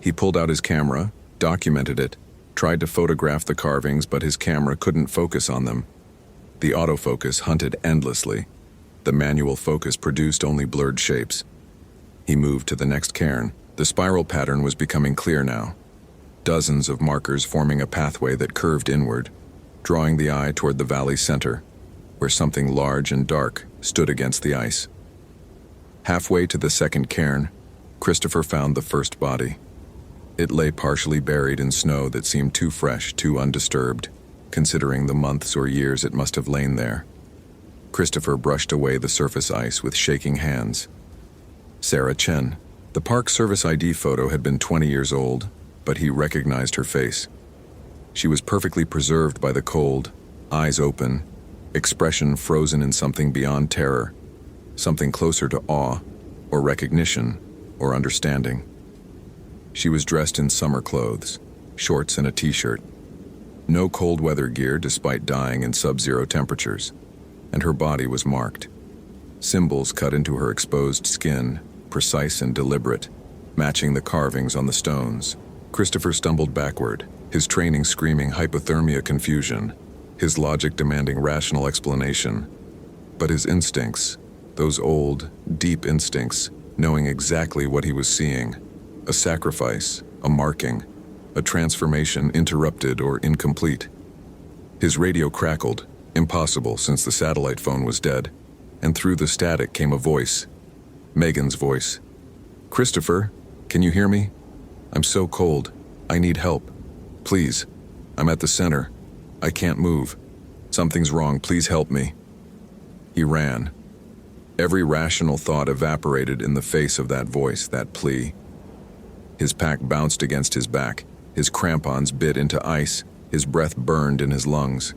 He pulled out his camera, documented it, tried to photograph the carvings, but his camera couldn't focus on them. The autofocus hunted endlessly. The manual focus produced only blurred shapes. He moved to the next cairn. The spiral pattern was becoming clear now. Dozens of markers forming a pathway that curved inward, drawing the eye toward the valley's center, where something large and dark stood against the ice. Halfway to the second cairn, Christopher found the first body. It lay partially buried in snow that seemed too fresh, too undisturbed, considering the months or years it must have lain there. Christopher brushed away the surface ice with shaking hands. Sarah Chen. The Park Service ID photo had been 20 years old, but he recognized her face. She was perfectly preserved by the cold, eyes open, expression frozen in something beyond terror, something closer to awe, or recognition, or understanding. She was dressed in summer clothes, shorts and a t-shirt. No cold weather gear despite dying in sub-zero temperatures, and her body was marked. Symbols cut into her exposed skin, precise and deliberate, matching the carvings on the stones. Christopher stumbled backward, his training screaming hypothermia confusion, his logic demanding rational explanation. But his instincts, those old, deep instincts, knowing exactly what he was seeing, a sacrifice, a marking, a transformation interrupted or incomplete. His radio crackled, impossible since the satellite phone was dead, and through the static came a voice. Megan's voice. "Christopher, can you hear me? I'm so cold. I need help. Please. I'm at the center. I can't move. Something's wrong. Please help me." He ran. Every rational thought evaporated in the face of that voice, that plea. His pack bounced against his back. His crampons bit into ice. His breath burned in his lungs.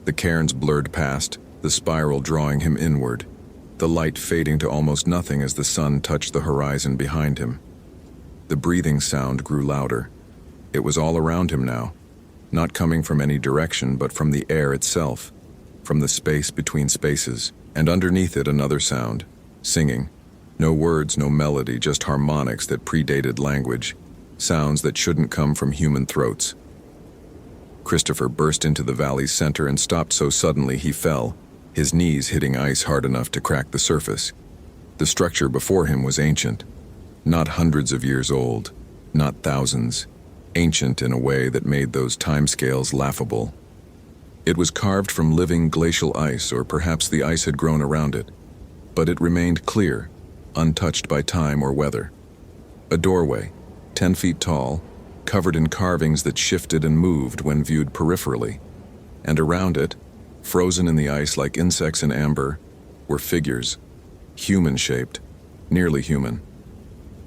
The cairns blurred past, the spiral drawing him inward, the light fading to almost nothing as the sun touched the horizon behind him. The breathing sound grew louder. It was all around him now, not coming from any direction but from the air itself, from the space between spaces, and underneath it another sound, singing. No words, no melody, just harmonics that predated language, sounds that shouldn't come from human throats. Christopher burst into the valley's center and stopped so suddenly he fell, his knees hitting ice hard enough to crack the surface. The structure before him was ancient, not hundreds of years old, not thousands, ancient in a way that made those timescales laughable. It was carved from living glacial ice, or perhaps the ice had grown around it, but it remained clear, untouched by time or weather. A doorway, 10 feet tall, covered in carvings that shifted and moved when viewed peripherally, and around it, frozen in the ice like insects in amber, were figures, human-shaped, nearly human.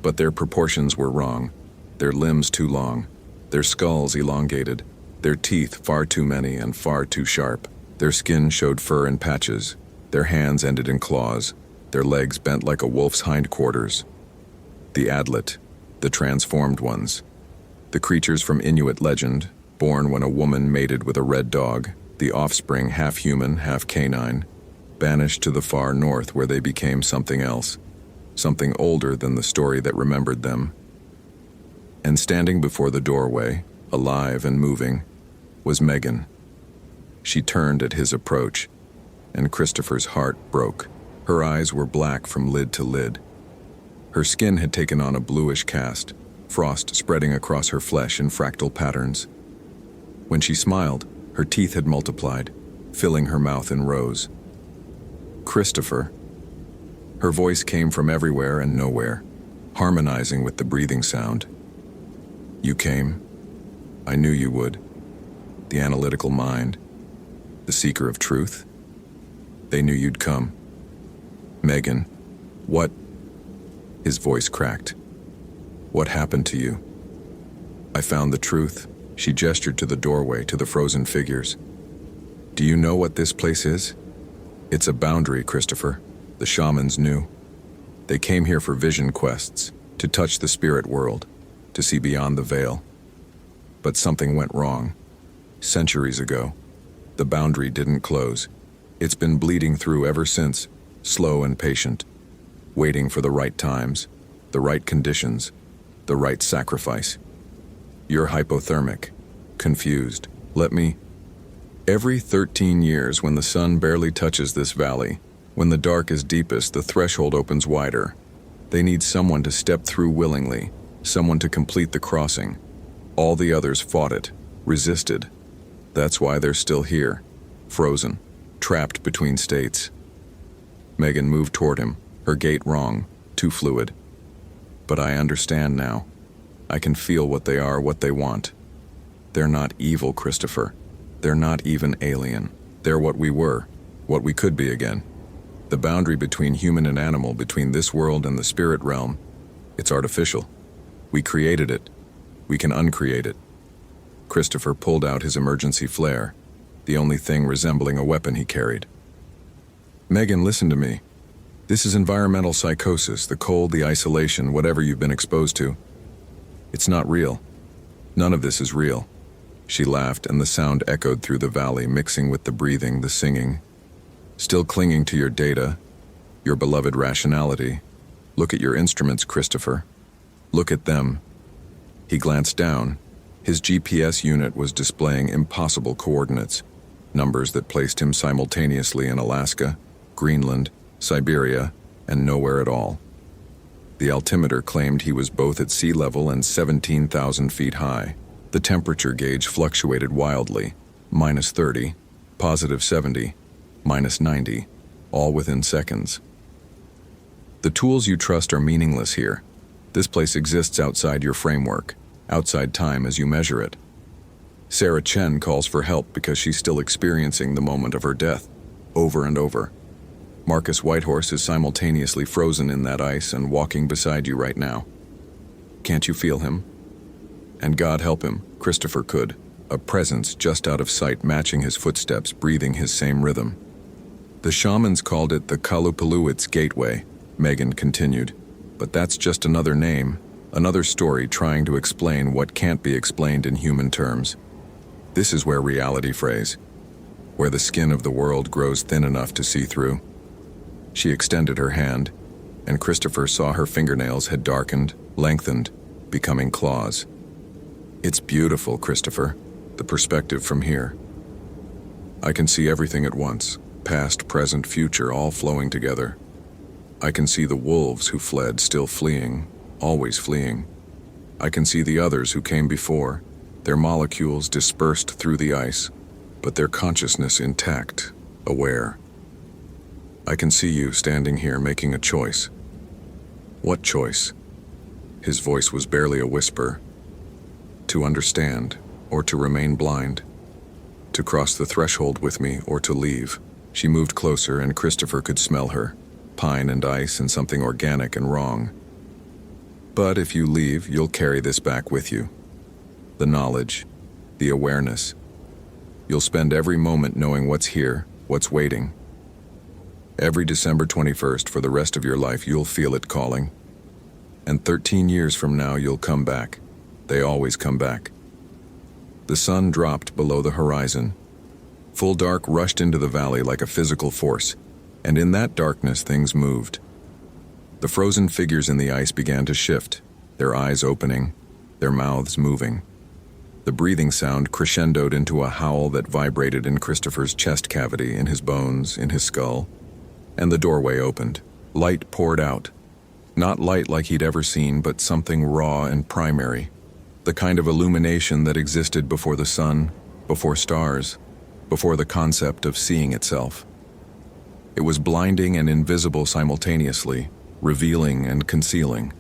But their proportions were wrong, their limbs too long, their skulls elongated, their teeth far too many and far too sharp. Their skin showed fur in patches, their hands ended in claws, their legs bent like a wolf's hindquarters. The Adlet, the transformed ones, the creatures from Inuit legend, born when a woman mated with a red dog, the offspring half human, half canine, banished to the far north where they became something else, something older than the story that remembered them. And standing before the doorway, alive and moving, was Megan. She turned at his approach, and Christopher's heart broke. Her eyes were black from lid to lid. Her skin had taken on a bluish cast, frost spreading across her flesh in fractal patterns. When she smiled, her teeth had multiplied, filling her mouth in rows. "Christopher." Her voice came from everywhere and nowhere, harmonizing with the breathing sound. "You came. I knew you would. The analytical mind, the seeker of truth. They knew you'd come. Megan, what?" His voice cracked. "What happened to you?" "I found the truth." She gestured to the doorway, to the frozen figures. "Do you know what this place is? It's a boundary, Christopher. The shamans knew. They came here for vision quests, to touch the spirit world, to see beyond the veil. But something went wrong. Centuries ago, the boundary didn't close. It's been bleeding through ever since, slow and patient, waiting for the right times, the right conditions, the right sacrifice. You're hypothermic, confused. Every 13 years, when the sun barely touches this valley, when the dark is deepest, the threshold opens wider. They need someone to step through willingly, someone to complete the crossing. All the others fought it, resisted. That's why they're still here, frozen, trapped between states. Megan moved toward him, her gait wrong, too fluid. But I understand now. I can feel what they are, what they want. They're not evil, Christopher. They're not even alien. They're what we were, what we could be again. The boundary between human and animal, between this world and the spirit realm, it's artificial. We created it. We can uncreate it. Christopher pulled out his emergency flare, the only thing resembling a weapon he carried. Megan, listen to me. This is environmental psychosis, the cold, the isolation, whatever you've been exposed to. It's not real. None of this is real. She laughed, and the sound echoed through the valley, mixing with the breathing, the singing. Still clinging to your data, your beloved rationality. Look at your instruments, Christopher. Look at them. He glanced down. His GPS unit was displaying impossible coordinates, numbers that placed him simultaneously in Alaska, Greenland, Siberia, and nowhere at all. The altimeter claimed he was both at sea level and 17,000 feet high. The temperature gauge fluctuated wildly, -30, +70, -90, all within seconds. The tools you trust are meaningless here. This place exists outside your framework, outside time as you measure it. Sarah Chen calls for help because she's still experiencing the moment of her death, over and over. Marcus Whitehorse is simultaneously frozen in that ice and walking beside you right now. Can't you feel him? And God help him, Christopher could, a presence just out of sight matching his footsteps, breathing his same rhythm. The shamans called it the Kalupuluit's Gateway, Megan continued, but that's just another name, another story trying to explain what can't be explained in human terms. This is where reality frays, where the skin of the world grows thin enough to see through. She extended her hand, and Christopher saw her fingernails had darkened, lengthened, becoming claws. It's beautiful, Christopher, the perspective from here. I can see everything at once, past, present, future, all flowing together. I can see the wolves who fled, still fleeing, always fleeing. I can see the others who came before, their molecules dispersed through the ice, but their consciousness intact, aware. I can see you standing here making a choice. What choice? His voice was barely a whisper. To understand, or to remain blind. To cross the threshold with me, or to leave. She moved closer, and Christopher could smell her. Pine and ice and something organic and wrong. But if you leave, you'll carry this back with you. The knowledge, the awareness. You'll spend every moment knowing what's here, what's waiting. Every December 21st for the rest of your life, you'll feel it calling. And 13 years from now, you'll come back. They always come back. The sun dropped below the horizon. Full dark rushed into the valley like a physical force, and in that darkness things moved. The frozen figures in the ice began to shift, their eyes opening, their mouths moving. The breathing sound crescendoed into a howl that vibrated in Christopher's chest cavity, in his bones, in his skull. And the doorway opened. Light poured out. Not light like he'd ever seen, but something raw and primary. The kind of illumination that existed before the sun, before stars, before the concept of seeing itself. It was blinding and invisible simultaneously, revealing and concealing.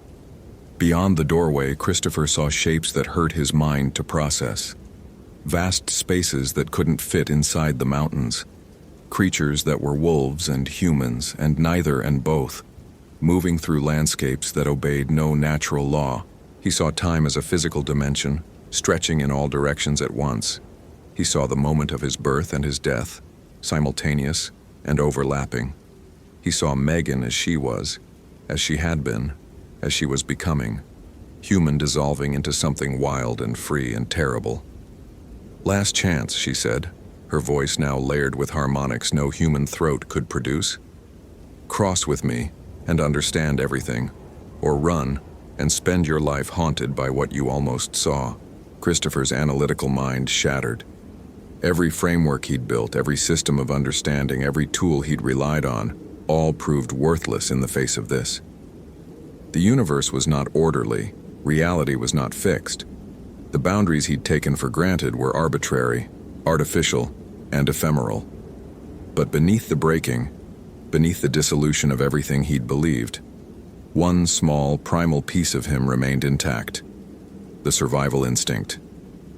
Beyond the doorway, Christopher saw shapes that hurt his mind to process. Vast spaces that couldn't fit inside the mountains. Creatures that were wolves and humans, and neither and both. Moving through landscapes that obeyed no natural law. He saw time as a physical dimension, stretching in all directions at once. He saw the moment of his birth and his death, simultaneous, and overlapping. He saw Megan as she was, as she had been, as she was becoming, human dissolving into something wild and free and terrible. "Last chance," she said, her voice now layered with harmonics no human throat could produce. "Cross with me and understand everything, or run and spend your life haunted by what you almost saw." Christopher's analytical mind shattered. Every framework he'd built, every system of understanding, every tool he'd relied on, all proved worthless in the face of this. The universe was not orderly, reality was not fixed. The boundaries he'd taken for granted were arbitrary, artificial, and ephemeral. But beneath the breaking, beneath the dissolution of everything he'd believed, one small, primal piece of him remained intact. The survival instinct,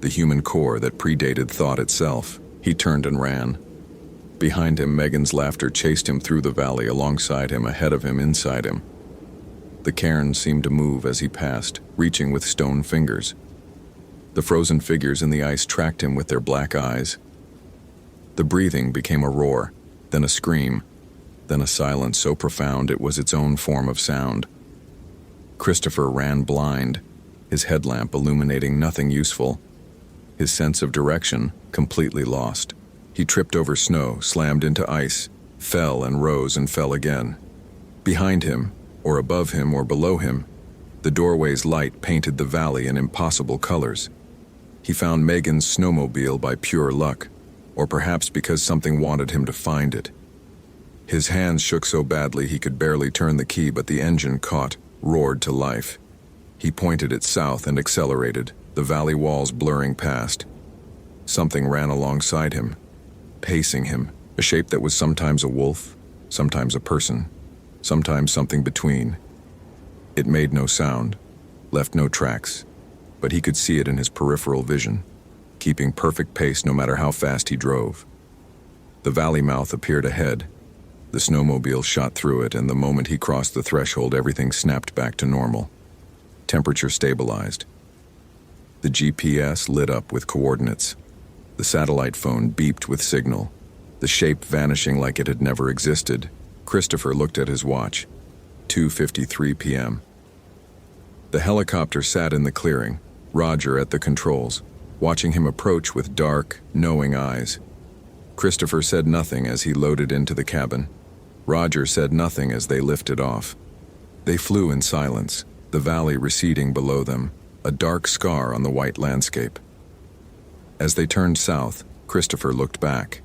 the human core that predated thought itself. He turned and ran. Behind him, Megan's laughter chased him through the valley, alongside him, ahead of him, inside him. The cairn seemed to move as he passed, reaching with stone fingers. The frozen figures in the ice tracked him with their black eyes. The breathing became a roar, then a scream, then a silence so profound it was its own form of sound. Christopher ran blind, his headlamp illuminating nothing useful, his sense of direction completely lost. He tripped over snow, slammed into ice, fell and rose and fell again. Behind him, or above him or below him, the doorway's light painted the valley in impossible colors. He found Megan's snowmobile by pure luck, or perhaps because something wanted him to find it. His hands shook so badly he could barely turn the key, but the engine caught, roared to life. He pointed it south and accelerated, the valley walls blurring past. Something ran alongside him, pacing him, a shape that was sometimes a wolf, sometimes a person, sometimes something between. It made no sound, left no tracks, but he could see it in his peripheral vision, keeping perfect pace no matter how fast he drove. The valley mouth appeared ahead. The snowmobile shot through it, and the moment he crossed the threshold, everything snapped back to normal. Temperature stabilized. The GPS lit up with coordinates. The satellite phone beeped with signal, the shape vanishing like it had never existed. Christopher looked at his watch. 2:53 p.m. The helicopter sat in the clearing, Roger at the controls, watching him approach with dark, knowing eyes. Christopher said nothing as he loaded into the cabin. Roger said nothing as they lifted off. They flew in silence, the valley receding below them, a dark scar on the white landscape. As they turned south, Christopher looked back.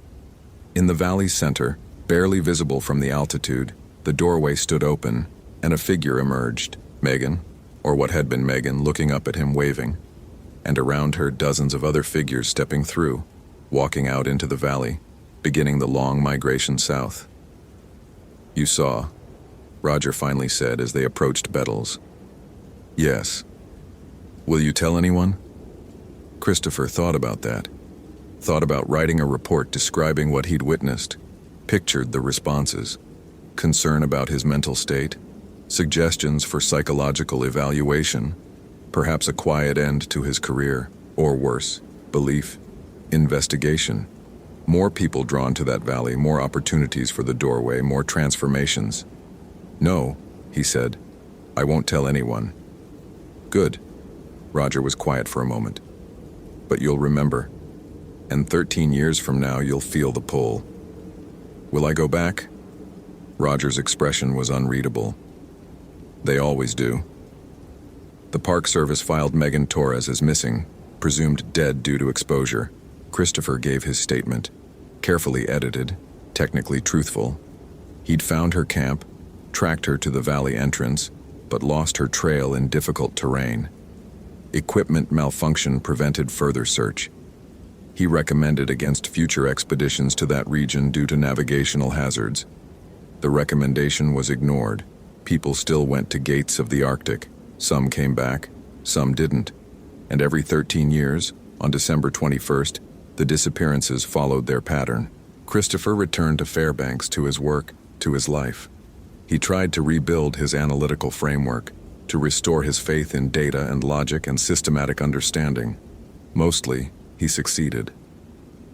In the valley's center, barely visible from the altitude, the doorway stood open, and a figure emerged, Megan, or what had been Megan, looking up at him, waving. And around her, dozens of other figures stepping through, walking out into the valley, beginning the long migration south. "You saw," Roger finally said as they approached Bettles. "Yes. Will you tell anyone?" Christopher thought about that. Thought about writing a report describing what he'd witnessed, pictured the responses, concern about his mental state, suggestions for psychological evaluation, perhaps a quiet end to his career, or worse, belief, investigation. More people drawn to that valley, more opportunities for the doorway, more transformations. "No," he said, "I won't tell anyone." "Good." Roger was quiet for a moment. "But you'll remember. And 13 years from now, you'll feel the pull." "Will I go back?" Roger's expression was unreadable. "They always do." The Park Service filed Megan Torres as missing, presumed dead due to exposure. Christopher gave his statement, carefully edited, technically truthful. He'd found her camp, tracked her to the valley entrance, but lost her trail in difficult terrain. Equipment malfunction prevented further search. He recommended against future expeditions to that region due to navigational hazards. The recommendation was ignored. People still went to gates of the Arctic. Some came back, some didn't. And every 13 years, on December 21st, the disappearances followed their pattern. Christopher returned to Fairbanks, to his work, to his life. He tried to rebuild his analytical framework, to restore his faith in data and logic and systematic understanding. Mostly, he succeeded.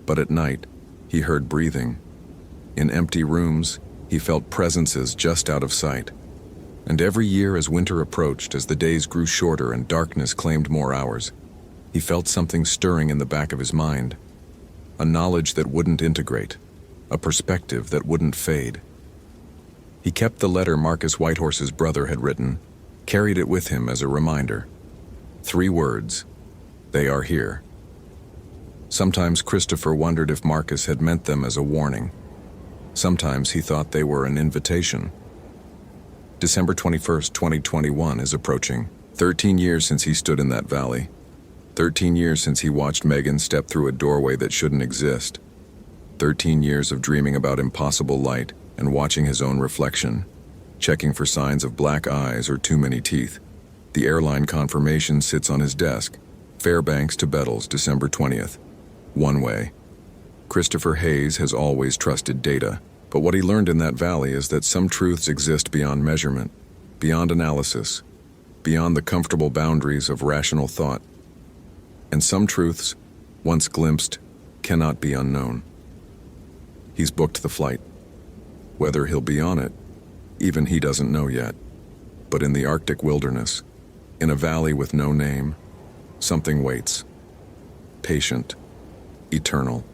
But at night, he heard breathing. In empty rooms, he felt presences just out of sight. And every year as winter approached, as the days grew shorter and darkness claimed more hours, he felt something stirring in the back of his mind. A knowledge that wouldn't integrate, a perspective that wouldn't fade. He kept the letter Marcus Whitehorse's brother had written, carried it with him as a reminder. 3 words: they are here. Sometimes Christopher wondered if Marcus had meant them as a warning. Sometimes he thought they were an invitation. December 21st, 2021 is approaching. 13 years since he stood in that valley. 13 years since he watched Megan step through a doorway that shouldn't exist. 13 years of dreaming about impossible light and watching his own reflection, checking for signs of black eyes or too many teeth. The airline confirmation sits on his desk. Fairbanks to Bettles, December 20th. One way. Christopher Hayes has always trusted data, but what he learned in that valley is that some truths exist beyond measurement, beyond analysis, beyond the comfortable boundaries of rational thought. And some truths, once glimpsed, cannot be unknown. He's booked the flight. Whether he'll be on it, even he doesn't know yet. But in the Arctic wilderness, in a valley with no name, something waits. Patient, eternal,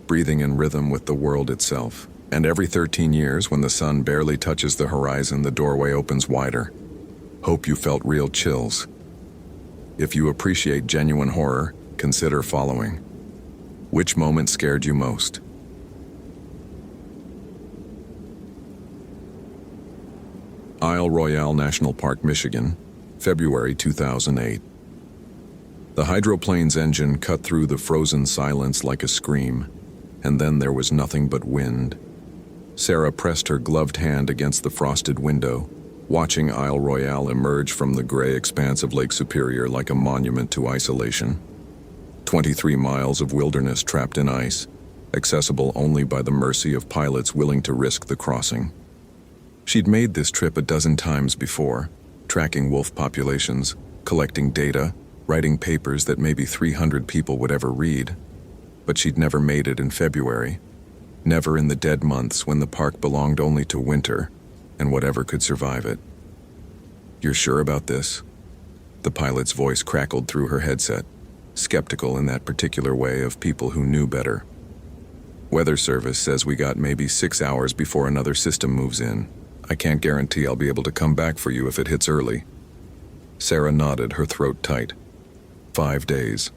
breathing in rhythm with the world itself. And every 13 years, when the sun barely touches the horizon, the doorway opens wider. Hope you felt real chills. If you appreciate genuine horror, consider following. Which moment scared you most? Isle Royale National Park, Michigan, February 2008. The hydroplane's engine cut through the frozen silence like a scream, and then there was nothing but wind. Sarah pressed her gloved hand against the frosted window, watching Isle Royale emerge from the gray expanse of Lake Superior like a monument to isolation. 23 miles of wilderness trapped in ice, accessible only by the mercy of pilots willing to risk the crossing. She'd made this trip a dozen times before, tracking wolf populations, collecting data, writing papers that maybe 300 people would ever read. But she'd never made it in February, never in the dead months when the park belonged only to winter and whatever could survive it. "You're sure about this?" The pilot's voice crackled through her headset, skeptical in that particular way of people who knew better. "Weather Service says we got maybe 6 hours before another system moves in. I can't guarantee I'll be able to come back for you if it hits early." Sarah nodded, her throat tight. 5 days.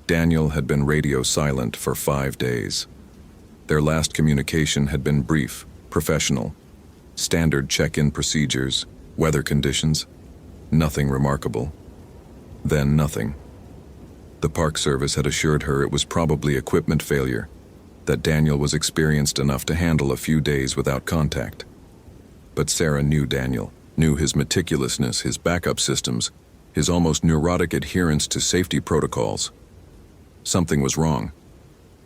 Daniel had been radio silent for 5 days. Their last communication had been brief, professional. Standard check-in procedures, weather conditions, nothing remarkable. Then nothing. The Park Service had assured her it was probably equipment failure, that Daniel was experienced enough to handle a few days without contact. But Sarah knew Daniel, knew his meticulousness, his backup systems, his almost neurotic adherence to safety protocols. Something was wrong.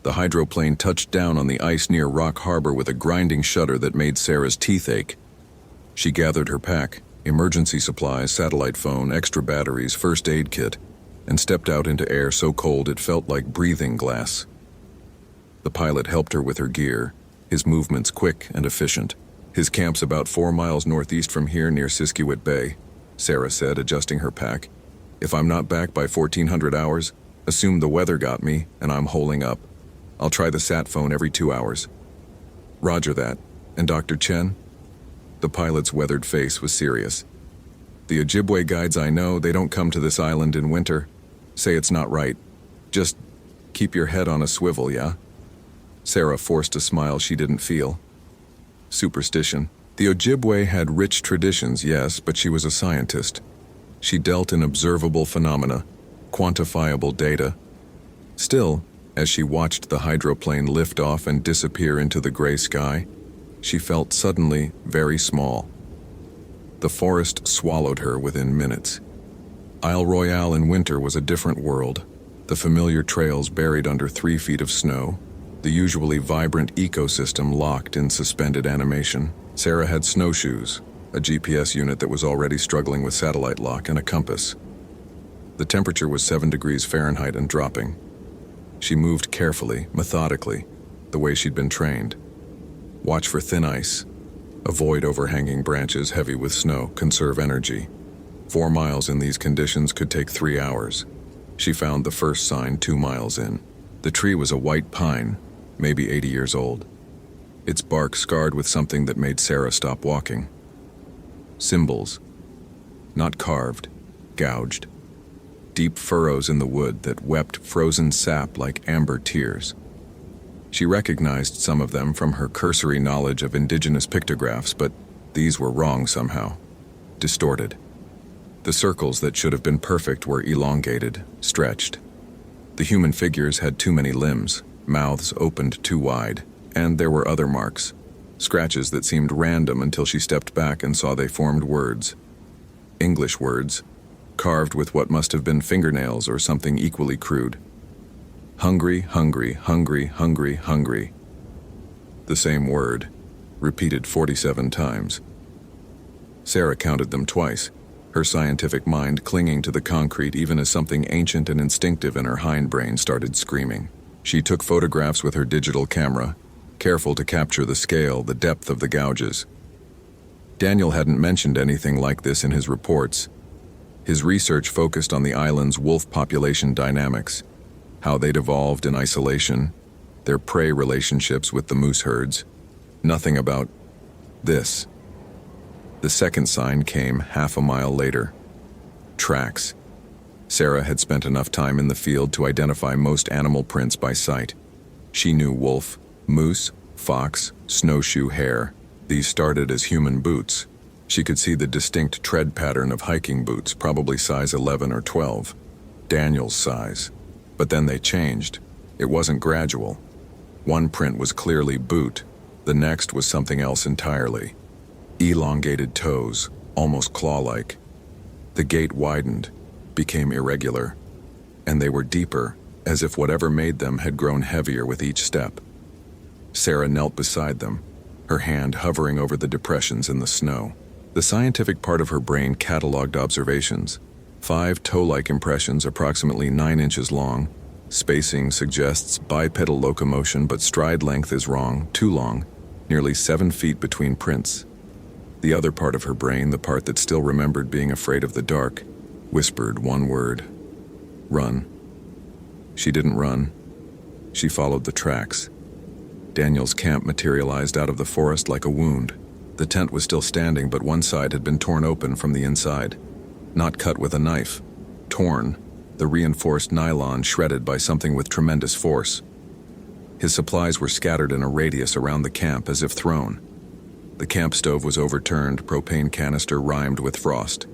The hydroplane touched down on the ice near Rock Harbor with a grinding shudder that made Sarah's teeth ache. She gathered her pack, emergency supplies, satellite phone, extra batteries, first aid kit, and stepped out into air so cold it felt like breathing glass. The pilot helped her with her gear, his movements quick and efficient. "His camp's about 4 miles northeast from here near Siskiwit Bay," Sarah said, adjusting her pack. "If I'm not back by 1400 hours, assume the weather got me and I'm holing up. I'll try the sat phone every 2 hours." "Roger that. And Dr. Chen?" The pilot's weathered face was serious. "The Ojibwe guides I know, they don't come to this island in winter. Say it's not right. Just keep your head on a swivel, yeah?" Sarah forced a smile she didn't feel. Superstition. The Ojibwe had rich traditions, yes, but she was a scientist. She dealt in observable phenomena, quantifiable data. Still, as she watched the hydroplane lift off and disappear into the gray sky, she felt suddenly very small. The forest swallowed her within minutes. Isle Royale in winter was a different world. The familiar trails buried under 3 feet of snow, the usually vibrant ecosystem locked in suspended animation. Sarah had snowshoes, a GPS unit that was already struggling with satellite lock, and a compass. The temperature was 7 degrees Fahrenheit and dropping. She moved carefully, methodically, the way she'd been trained. Watch for thin ice. Avoid overhanging branches heavy with snow. Conserve energy. 4 miles in these conditions could take 3 hours. She found the first sign 2 miles in. The tree was a white pine, maybe 80 years old. Its bark scarred with something that made Sarah stop walking. Symbols. Not carved, gouged. Deep furrows in the wood that wept frozen sap like amber tears. She recognized some of them from her cursory knowledge of indigenous pictographs, but these were wrong somehow, distorted. The circles that should have been perfect were elongated, stretched. The human figures had too many limbs, mouths opened too wide, and there were other marks, scratches that seemed random until she stepped back and saw they formed words. English words, carved with what must have been fingernails or something equally crude. Hungry, hungry, hungry, hungry, hungry. The same word, repeated 47 times. Sarah counted them twice, her scientific mind clinging to the concrete even as something ancient and instinctive in her hindbrain started screaming. She took photographs with her digital camera, careful to capture the scale, the depth of the gouges. Daniel hadn't mentioned anything like this in his reports. His research focused on the island's wolf population dynamics, how they'd evolved in isolation, their prey relationships with the moose herds. Nothing about this. The second sign came half a mile later. Tracks. Sarah had spent enough time in the field to identify most animal prints by sight. She knew wolf, moose, fox, snowshoe hare. These started as human boots. She could see the distinct tread pattern of hiking boots, probably size 11 or 12. Daniel's size. But then they changed. It wasn't gradual. One print was clearly boot. The next was something else entirely. Elongated toes, almost claw-like. The gait widened, became irregular, and they were deeper, as if whatever made them had grown heavier with each step. Sarah knelt beside them, her hand hovering over the depressions in the snow. The scientific part of her brain cataloged observations. 5 toe-like impressions approximately 9 inches long. Spacing suggests bipedal locomotion, but stride length is wrong, too long, nearly 7 feet between prints. The other part of her brain, the part that still remembered being afraid of the dark, whispered one word: run. She didn't run. She followed the tracks. Daniel's camp materialized out of the forest like a wound. The tent was still standing, but one side had been torn open from the inside. Not cut with a knife. Torn, the reinforced nylon shredded by something with tremendous force. His supplies were scattered in a radius around the camp as if thrown. The camp stove was overturned, propane canister rimed with frost.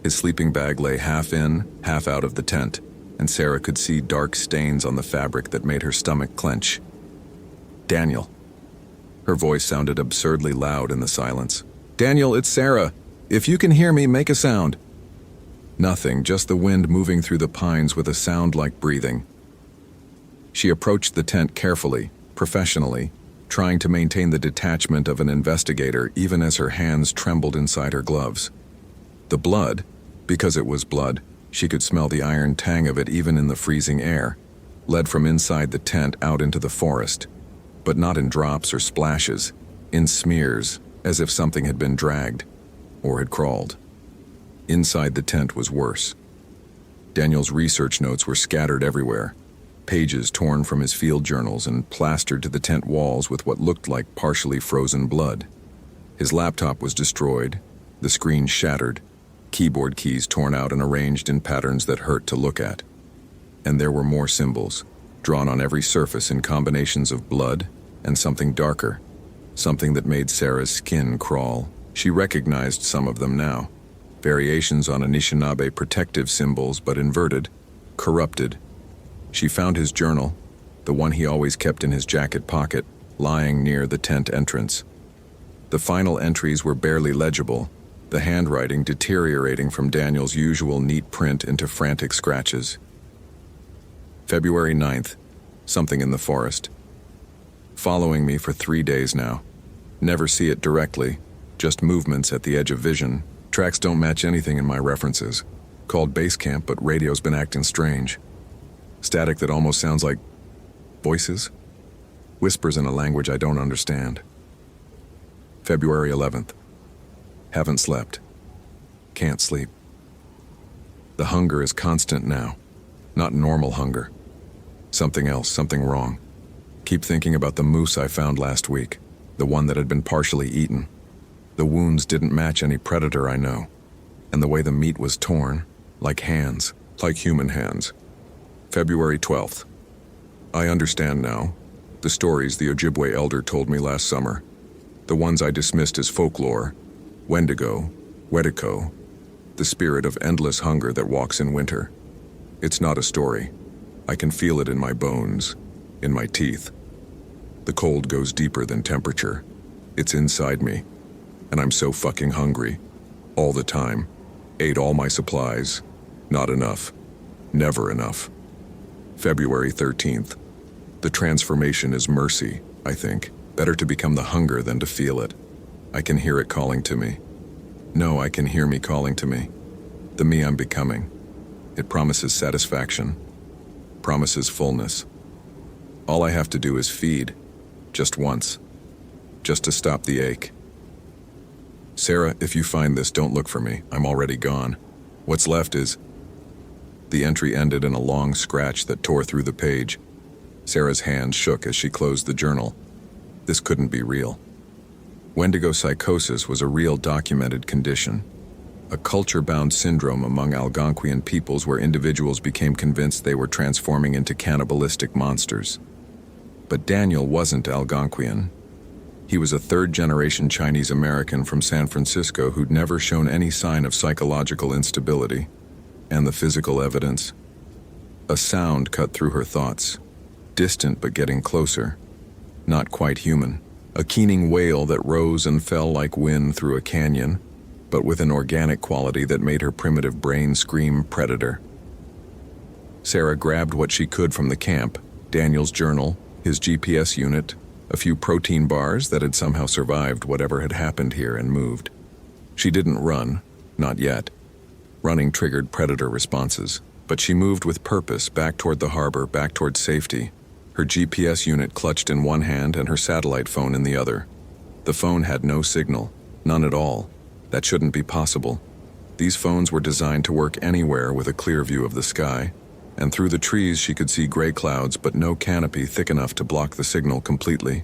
His sleeping bag lay half in, half out of the tent, and Sarah could see dark stains on the fabric that made her stomach clench. Daniel. Her voice sounded absurdly loud in the silence. Daniel, it's Sarah. If you can hear me, make a sound. Nothing, just the wind moving through the pines with a sound like breathing. She approached the tent carefully, professionally, trying to maintain the detachment of an investigator even as her hands trembled inside her gloves. The blood, because it was blood, she could smell the iron tang of it even in the freezing air, led from inside the tent out into the forest, but not in drops or splashes, in smears, as if something had been dragged or had crawled. Inside the tent was worse. Daniel's research notes were scattered everywhere, pages torn from his field journals and plastered to the tent walls with what looked like partially frozen blood. His laptop was destroyed, the screen shattered, keyboard keys torn out and arranged in patterns that hurt to look at. And there were more symbols, drawn on every surface in combinations of blood and something darker, something that made Sarah's skin crawl. She recognized some of them now. Variations on Anishinaabe protective symbols, but inverted, corrupted. She found his journal, the one he always kept in his jacket pocket, lying near the tent entrance. The final entries were barely legible, the handwriting deteriorating from Daniel's usual neat print into frantic scratches. February 9th, something in the forest. Following me for 3 days now. Never see it directly, just movements at the edge of vision. Tracks don't match anything in my references. Called base camp, but radio's been acting strange. Static that almost sounds like voices. Whispers in a language I don't understand. February 11th. Haven't slept. Can't sleep. The hunger is constant now. Not normal hunger. Something else, something wrong. Keep thinking about the moose I found last week, the one that had been partially eaten. The wounds didn't match any predator I know, and the way the meat was torn, like hands, like human hands. February 12th. I understand now. The stories the Ojibwe elder told me last summer. The ones I dismissed as folklore. Wendigo, Wediko, the spirit of endless hunger that walks in winter. It's not a story. I can feel it in my bones, in my teeth. The cold goes deeper than temperature. It's inside me. And I'm so fucking hungry. All the time. Ate all my supplies. Not enough. Never enough. February 13th. The transformation is mercy, I think. Better to become the hunger than to feel it. I can hear it calling to me. No, I can hear me calling to me. The me I'm becoming. It promises satisfaction. Promises fullness. All I have to do is feed. Just once. Just to stop the ache. Sarah, if you find this, don't look for me. I'm already gone. What's left is... The entry ended in a long scratch that tore through the page. Sarah's hand shook as she closed the journal. This couldn't be real. Wendigo psychosis was a real documented condition. A culture-bound syndrome among Algonquian peoples where individuals became convinced they were transforming into cannibalistic monsters. But Daniel wasn't Algonquian. He was a third-generation Chinese-American from San Francisco who'd never shown any sign of psychological instability. And the physical evidence? A sound cut through her thoughts. Distant but getting closer. Not quite human. A keening wail that rose and fell like wind through a canyon, but with an organic quality that made her primitive brain scream predator. Sarah grabbed what she could from the camp, Daniel's journal, his GPS unit, a few protein bars that had somehow survived whatever had happened here and moved. She didn't run, not yet. Running triggered predator responses, but she moved with purpose back toward the harbor, back toward safety, her GPS unit clutched in one hand and her satellite phone in the other. The phone had no signal, none at all. That shouldn't be possible. These phones were designed to work anywhere with a clear view of the sky, and through the trees she could see gray clouds but no canopy thick enough to block the signal completely.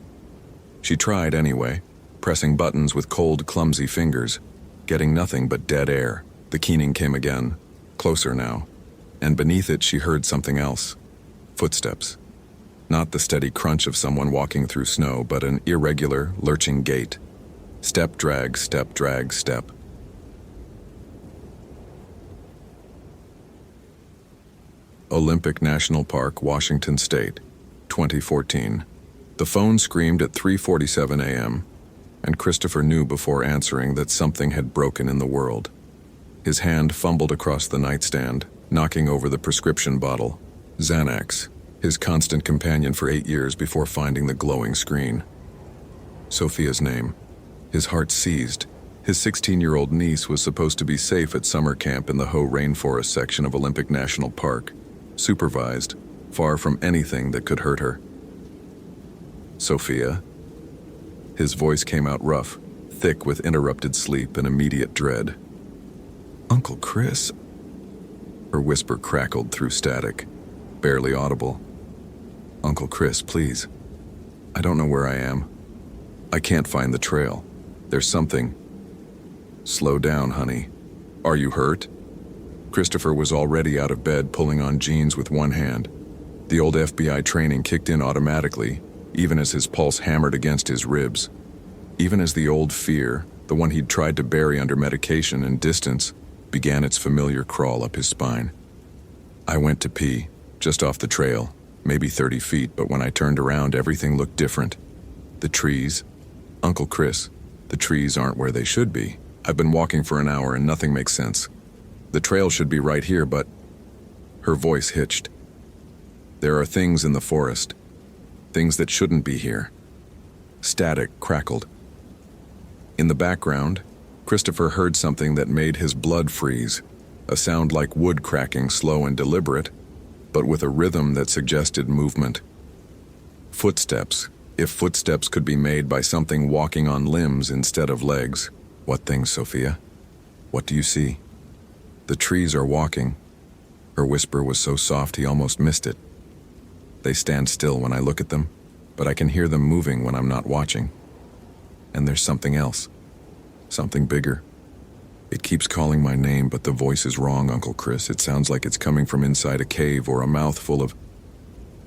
She tried anyway, pressing buttons with cold, clumsy fingers, getting nothing but dead air. The keening came again, closer now, and beneath it she heard something else. Footsteps. Not the steady crunch of someone walking through snow, but an irregular, lurching gait. Step, drag, step, drag, step. Olympic National Park, Washington State, 2014. The phone screamed at 3:47 a.m., and Christopher knew before answering that something had broken in the world. His hand fumbled across the nightstand, knocking over the prescription bottle. Xanax, his constant companion for 8 years before finding the glowing screen. Sophia's name. His heart seized. His 16-year-old niece was supposed to be safe at summer camp in the Hoh Rainforest section of Olympic National Park, supervised, far from anything that could hurt her. Sophia? His voice came out rough, thick with interrupted sleep and immediate dread. Uncle Chris? Her whisper crackled through static, barely audible. Uncle Chris, please. I don't know where I am. I can't find the trail. There's something. Slow down, honey. Are you hurt? Christopher was already out of bed, pulling on jeans with one hand. The old FBI training kicked in automatically, even as his pulse hammered against his ribs. Even as the old fear, the one he'd tried to bury under medication and distance, began its familiar crawl up his spine. I went to pee, just off the trail, maybe 30 feet, but when I turned around, everything looked different. The trees. Uncle Chris, the trees aren't where they should be. I've been walking for an hour and nothing makes sense. The trail should be right here, but... Her voice hitched. There are things in the forest. Things that shouldn't be here. Static crackled. In the background, Christopher heard something that made his blood freeze. A sound like wood cracking, slow and deliberate, but with a rhythm that suggested movement. Footsteps, If footsteps could be made by something walking on limbs instead of legs, what things, Sophia? What do you see? The trees are walking. Her whisper was so soft he almost missed it. They stand still when I look at them, but I can hear them moving when I'm not watching. And there's something else. Something bigger. It keeps calling my name, but the voice is wrong, Uncle Chris. It sounds like it's coming from inside a cave or a mouth full of...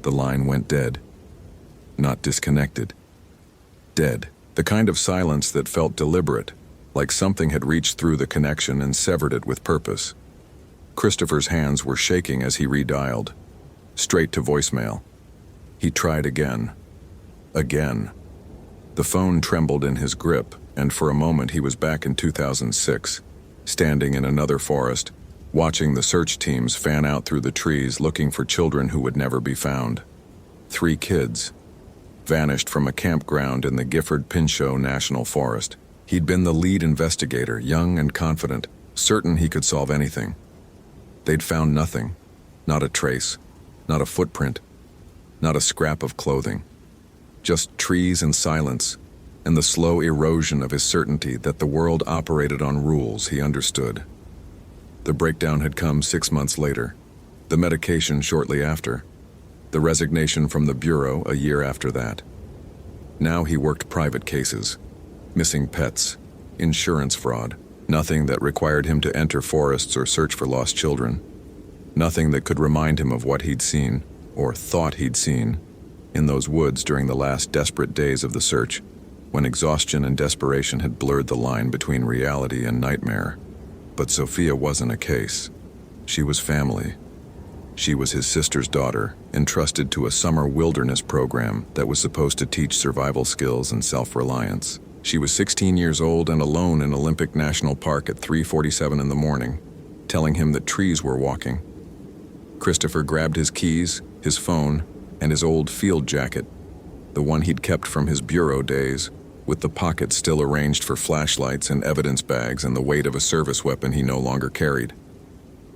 The line went dead. Not disconnected. Dead. The kind of silence that felt deliberate, like something had reached through the connection and severed it with purpose. Christopher's hands were shaking as he redialed. Straight to voicemail. He tried again. Again. The phone trembled in his grip, and for a moment he was back in 2006, standing in another forest, watching the search teams fan out through the trees looking for children who would never be found. 3 kids. Vanished from a campground in the Gifford-Pinchot National Forest. He'd been the lead investigator, young and confident, certain he could solve anything. They'd found nothing. Not a trace. Not a footprint. Not a scrap of clothing. Just trees and silence, and the slow erosion of his certainty that the world operated on rules he understood. The breakdown had come 6 months later, the medication shortly after, the resignation from the Bureau a year after that. Now he worked private cases, missing pets, insurance fraud, nothing that required him to enter forests or search for lost children, nothing that could remind him of what he'd seen, or thought he'd seen, in those woods during the last desperate days of the search, when exhaustion and desperation had blurred the line between reality and nightmare. But Sophia wasn't a case. She was family. She was his sister's daughter, entrusted to a summer wilderness program that was supposed to teach survival skills and self-reliance. She was 16 years old and alone in Olympic National Park at 3:47 in the morning, telling him that trees were walking. Christopher grabbed his keys, his phone, and his old field jacket, the one he'd kept from his bureau days, with the pockets still arranged for flashlights and evidence bags and the weight of a service weapon he no longer carried.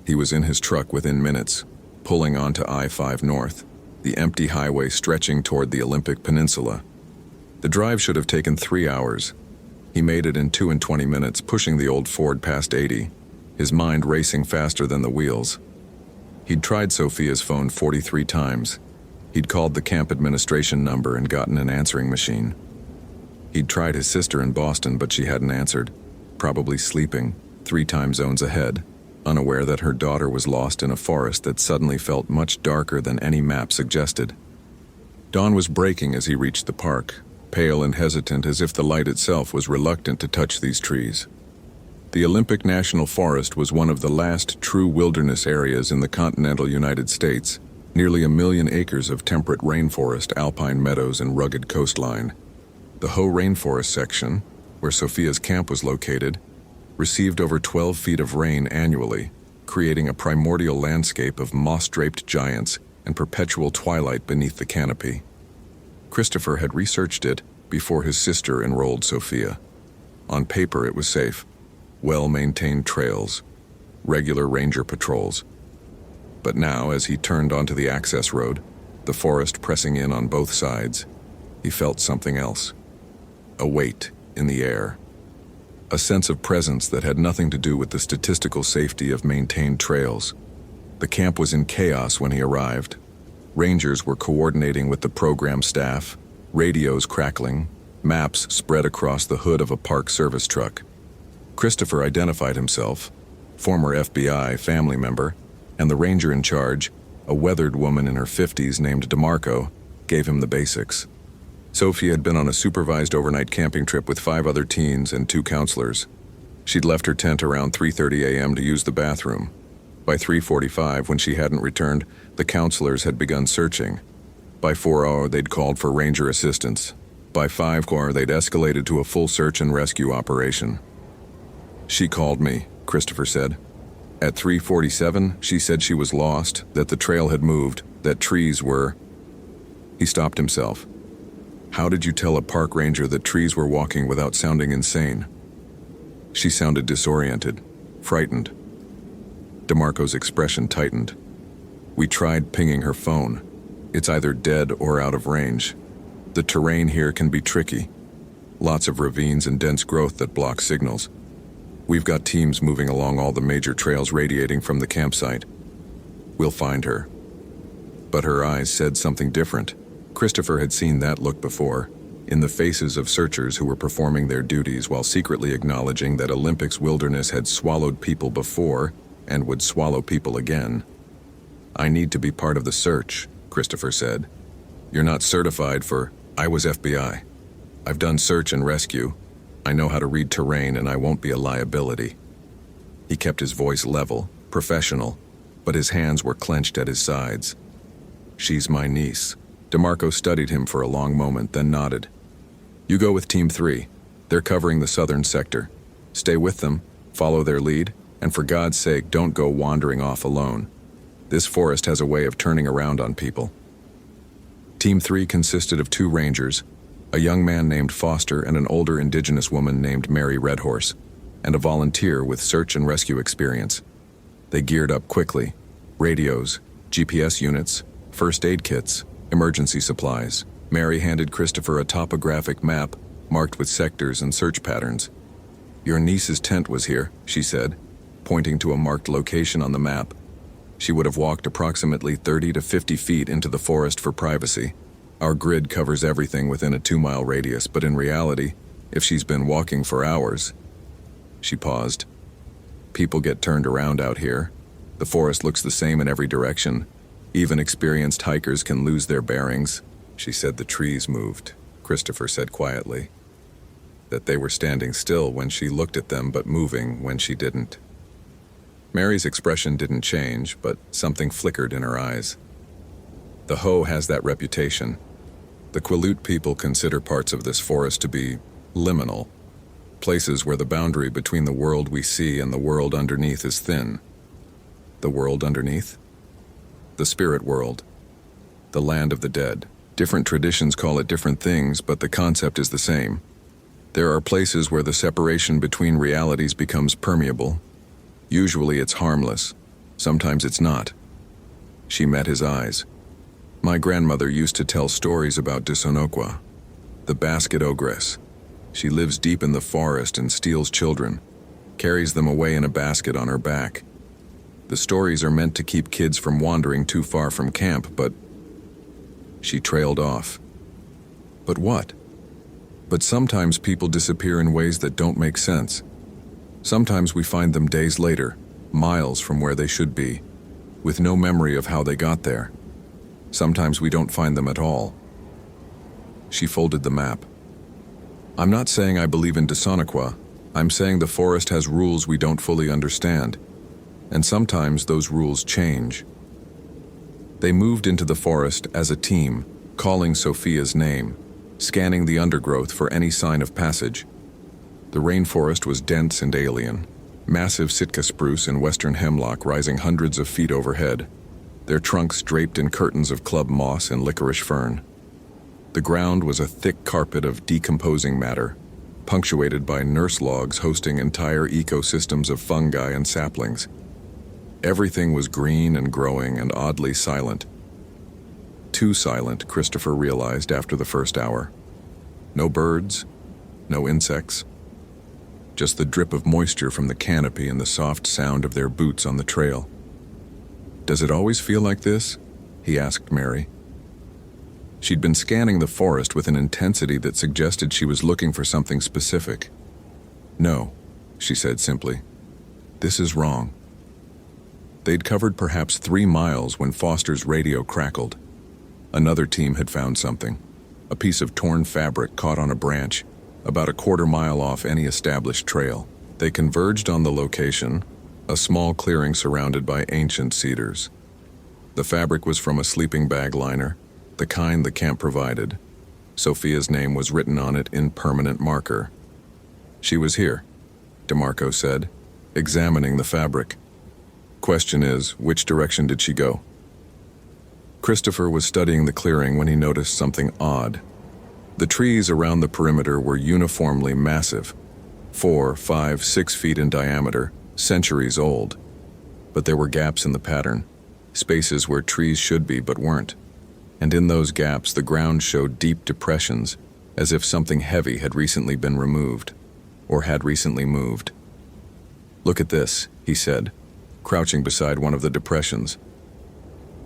He was in his truck within minutes, pulling onto I-5 North, the empty highway stretching toward the Olympic Peninsula. The drive should have taken 3 hours. He made it in 2 and 20 minutes, pushing the old Ford past 80, his mind racing faster than the wheels. He'd tried Sophia's phone 43 times. He'd called the camp administration number and gotten an answering machine. He'd tried his sister in Boston, but she hadn't answered, probably sleeping, 3 time zones ahead, unaware that her daughter was lost in a forest that suddenly felt much darker than any map suggested. Dawn was breaking as he reached the park, pale and hesitant as if the light itself was reluctant to touch these trees. The Olympic National Forest was one of the last true wilderness areas in the continental United States, nearly 1 million acres of temperate rainforest, alpine meadows, and rugged coastline. The Hoh Rainforest section, where Sophia's camp was located, received over 12 feet of rain annually, creating a primordial landscape of moss-draped giants and perpetual twilight beneath the canopy. Christopher had researched it before his sister enrolled Sophia. On paper, it was safe. Well-maintained trails, regular ranger patrols. But now, as he turned onto the access road, the forest pressing in on both sides, he felt something else. A weight in the air. A sense of presence that had nothing to do with the statistical safety of maintained trails. The camp was in chaos when he arrived. Rangers were coordinating with the program staff, radios crackling, maps spread across the hood of a Park Service truck. Christopher identified himself, former FBI family member, and the ranger in charge, a weathered woman in her 50s named DeMarco, gave him the basics. Sophie had been on a supervised overnight camping trip with 5 other teens and 2 counselors. She'd left her tent around 3:30 a.m. to use the bathroom. By 3:45, when she hadn't returned, the counselors had begun searching. By 4 they'd called for ranger assistance. By 5 they'd escalated to a full search and rescue operation. She called me, Christopher said. At 3:47, she said she was lost, that the trail had moved, that trees were... He stopped himself. How did you tell a park ranger that trees were walking without sounding insane? She sounded disoriented, frightened. DeMarco's expression tightened. We tried pinging her phone. It's either dead or out of range. The terrain here can be tricky. Lots of ravines and dense growth that block signals. We've got teams moving along all the major trails radiating from the campsite. We'll find her." But her eyes said something different. Christopher had seen that look before, in the faces of searchers who were performing their duties while secretly acknowledging that Olympic's wilderness had swallowed people before and would swallow people again. "I need to be part of the search," Christopher said. "You're not certified for—" "I was FBI. I've done search and rescue. I know how to read terrain, and I won't be a liability." He kept his voice level, professional, but his hands were clenched at his sides. "She's my niece." DeMarco studied him for a long moment, then nodded. "You go with Team 3. They're covering the southern sector. Stay with them, follow their lead, and for God's sake, don't go wandering off alone. This forest has a way of turning around on people." Team 3 consisted of 2 rangers, a young man named Foster and an older indigenous woman named Mary Redhorse, and a volunteer with search and rescue experience. They geared up quickly: radios, GPS units, first aid kits, emergency supplies. Mary handed Christopher a topographic map marked with sectors and search patterns. "Your niece's tent was here," she said, pointing to a marked location on the map. She would have walked approximately 30 to 50 feet into the forest for privacy. Our grid covers everything within a 2-mile radius, but in reality, if she's been walking for hours... She paused. "People get turned around out here. The forest looks the same in every direction. Even experienced hikers can lose their bearings." She said the trees moved, Christopher said quietly. That they were standing still when she looked at them, but moving when she didn't. Mary's expression didn't change, but something flickered in her eyes. "The Ho has that reputation. The Quileute people consider parts of this forest to be liminal, places where the boundary between the world we see and the world underneath is thin." The world underneath? The spirit world. The land of the dead. Different traditions call it different things, but the concept is the same. There are places where the separation between realities becomes permeable. Usually it's harmless. Sometimes it's not. She met his eyes. "My grandmother used to tell stories about Disonokwa, the basket ogress. She lives deep in the forest and steals children, carries them away in a basket on her back. The stories are meant to keep kids from wandering too far from camp, but..." She trailed off. "But what?" "But sometimes people disappear in ways that don't make sense. Sometimes we find them days later, miles from where they should be, with no memory of how they got there. Sometimes we don't find them at all." She folded the map. "I'm not saying I believe in Disonokwa. I'm saying the forest has rules we don't fully understand. And sometimes those rules change." They moved into the forest as a team, calling Sophia's name, scanning the undergrowth for any sign of passage. The rainforest was dense and alien, massive Sitka spruce and western hemlock rising hundreds of feet overhead, their trunks draped in curtains of club moss and licorice fern. The ground was a thick carpet of decomposing matter, punctuated by nurse logs hosting entire ecosystems of fungi and saplings. Everything was green and growing and oddly silent. Too silent, Christopher realized after the first hour. No birds, no insects. Just the drip of moisture from the canopy and the soft sound of their boots on the trail. "Does it always feel like this?" he asked Mary. She'd been scanning the forest with an intensity that suggested she was looking for something specific. "No," she said simply. "This is wrong." They'd covered perhaps 3 miles when Foster's radio crackled. Another team had found something, a piece of torn fabric caught on a branch, about a 1/4 mile off any established trail. They converged on the location, a small clearing surrounded by ancient cedars. The fabric was from a sleeping bag liner, the kind the camp provided. Sophia's name was written on it in permanent marker. "She was here," DeMarco said, examining the fabric. "Question is, which direction did she go?" Christopher was studying the clearing when he noticed something odd. The trees around the perimeter were uniformly massive, 4, 5, 6 feet in diameter, centuries old. But there were gaps in the pattern, spaces where trees should be but weren't. and in those gaps the ground showed deep depressions, as if something heavy had recently been removed, or had recently moved. "Look at this," he said, crouching beside one of the depressions.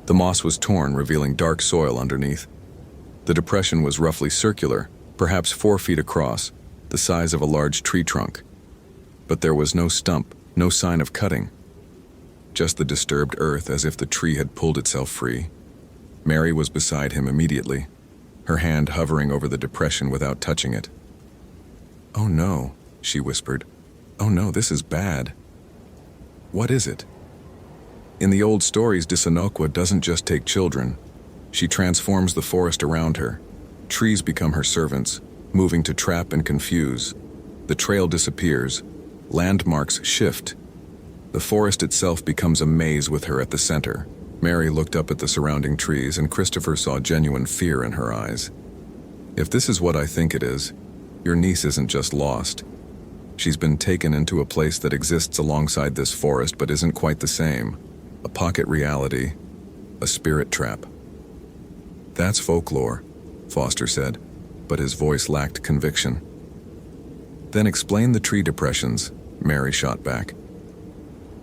The moss was torn, revealing dark soil underneath. The depression was roughly circular, perhaps 4 feet across, the size of a large tree trunk. But there was no stump, no sign of cutting. Just the disturbed earth, as if the tree had pulled itself free. Mary was beside him immediately, her hand hovering over the depression without touching it. "Oh no," she whispered. "Oh no, this is bad." "What is it?" In the old stories, Disanokwa doesn't just take children. She transforms the forest around her. Trees become her servants, moving to trap and confuse. The trail disappears. Landmarks shift. The forest itself becomes a maze with her at the center. Mary looked up at the surrounding trees, and Christopher saw genuine fear in her eyes. "If this is what I think it is, your niece isn't just lost. She's been taken into a place that exists alongside this forest but isn't quite the same. A pocket reality, a spirit trap." "That's folklore," Foster said, but his voice lacked conviction. "Then explain the tree depressions," Mary shot back.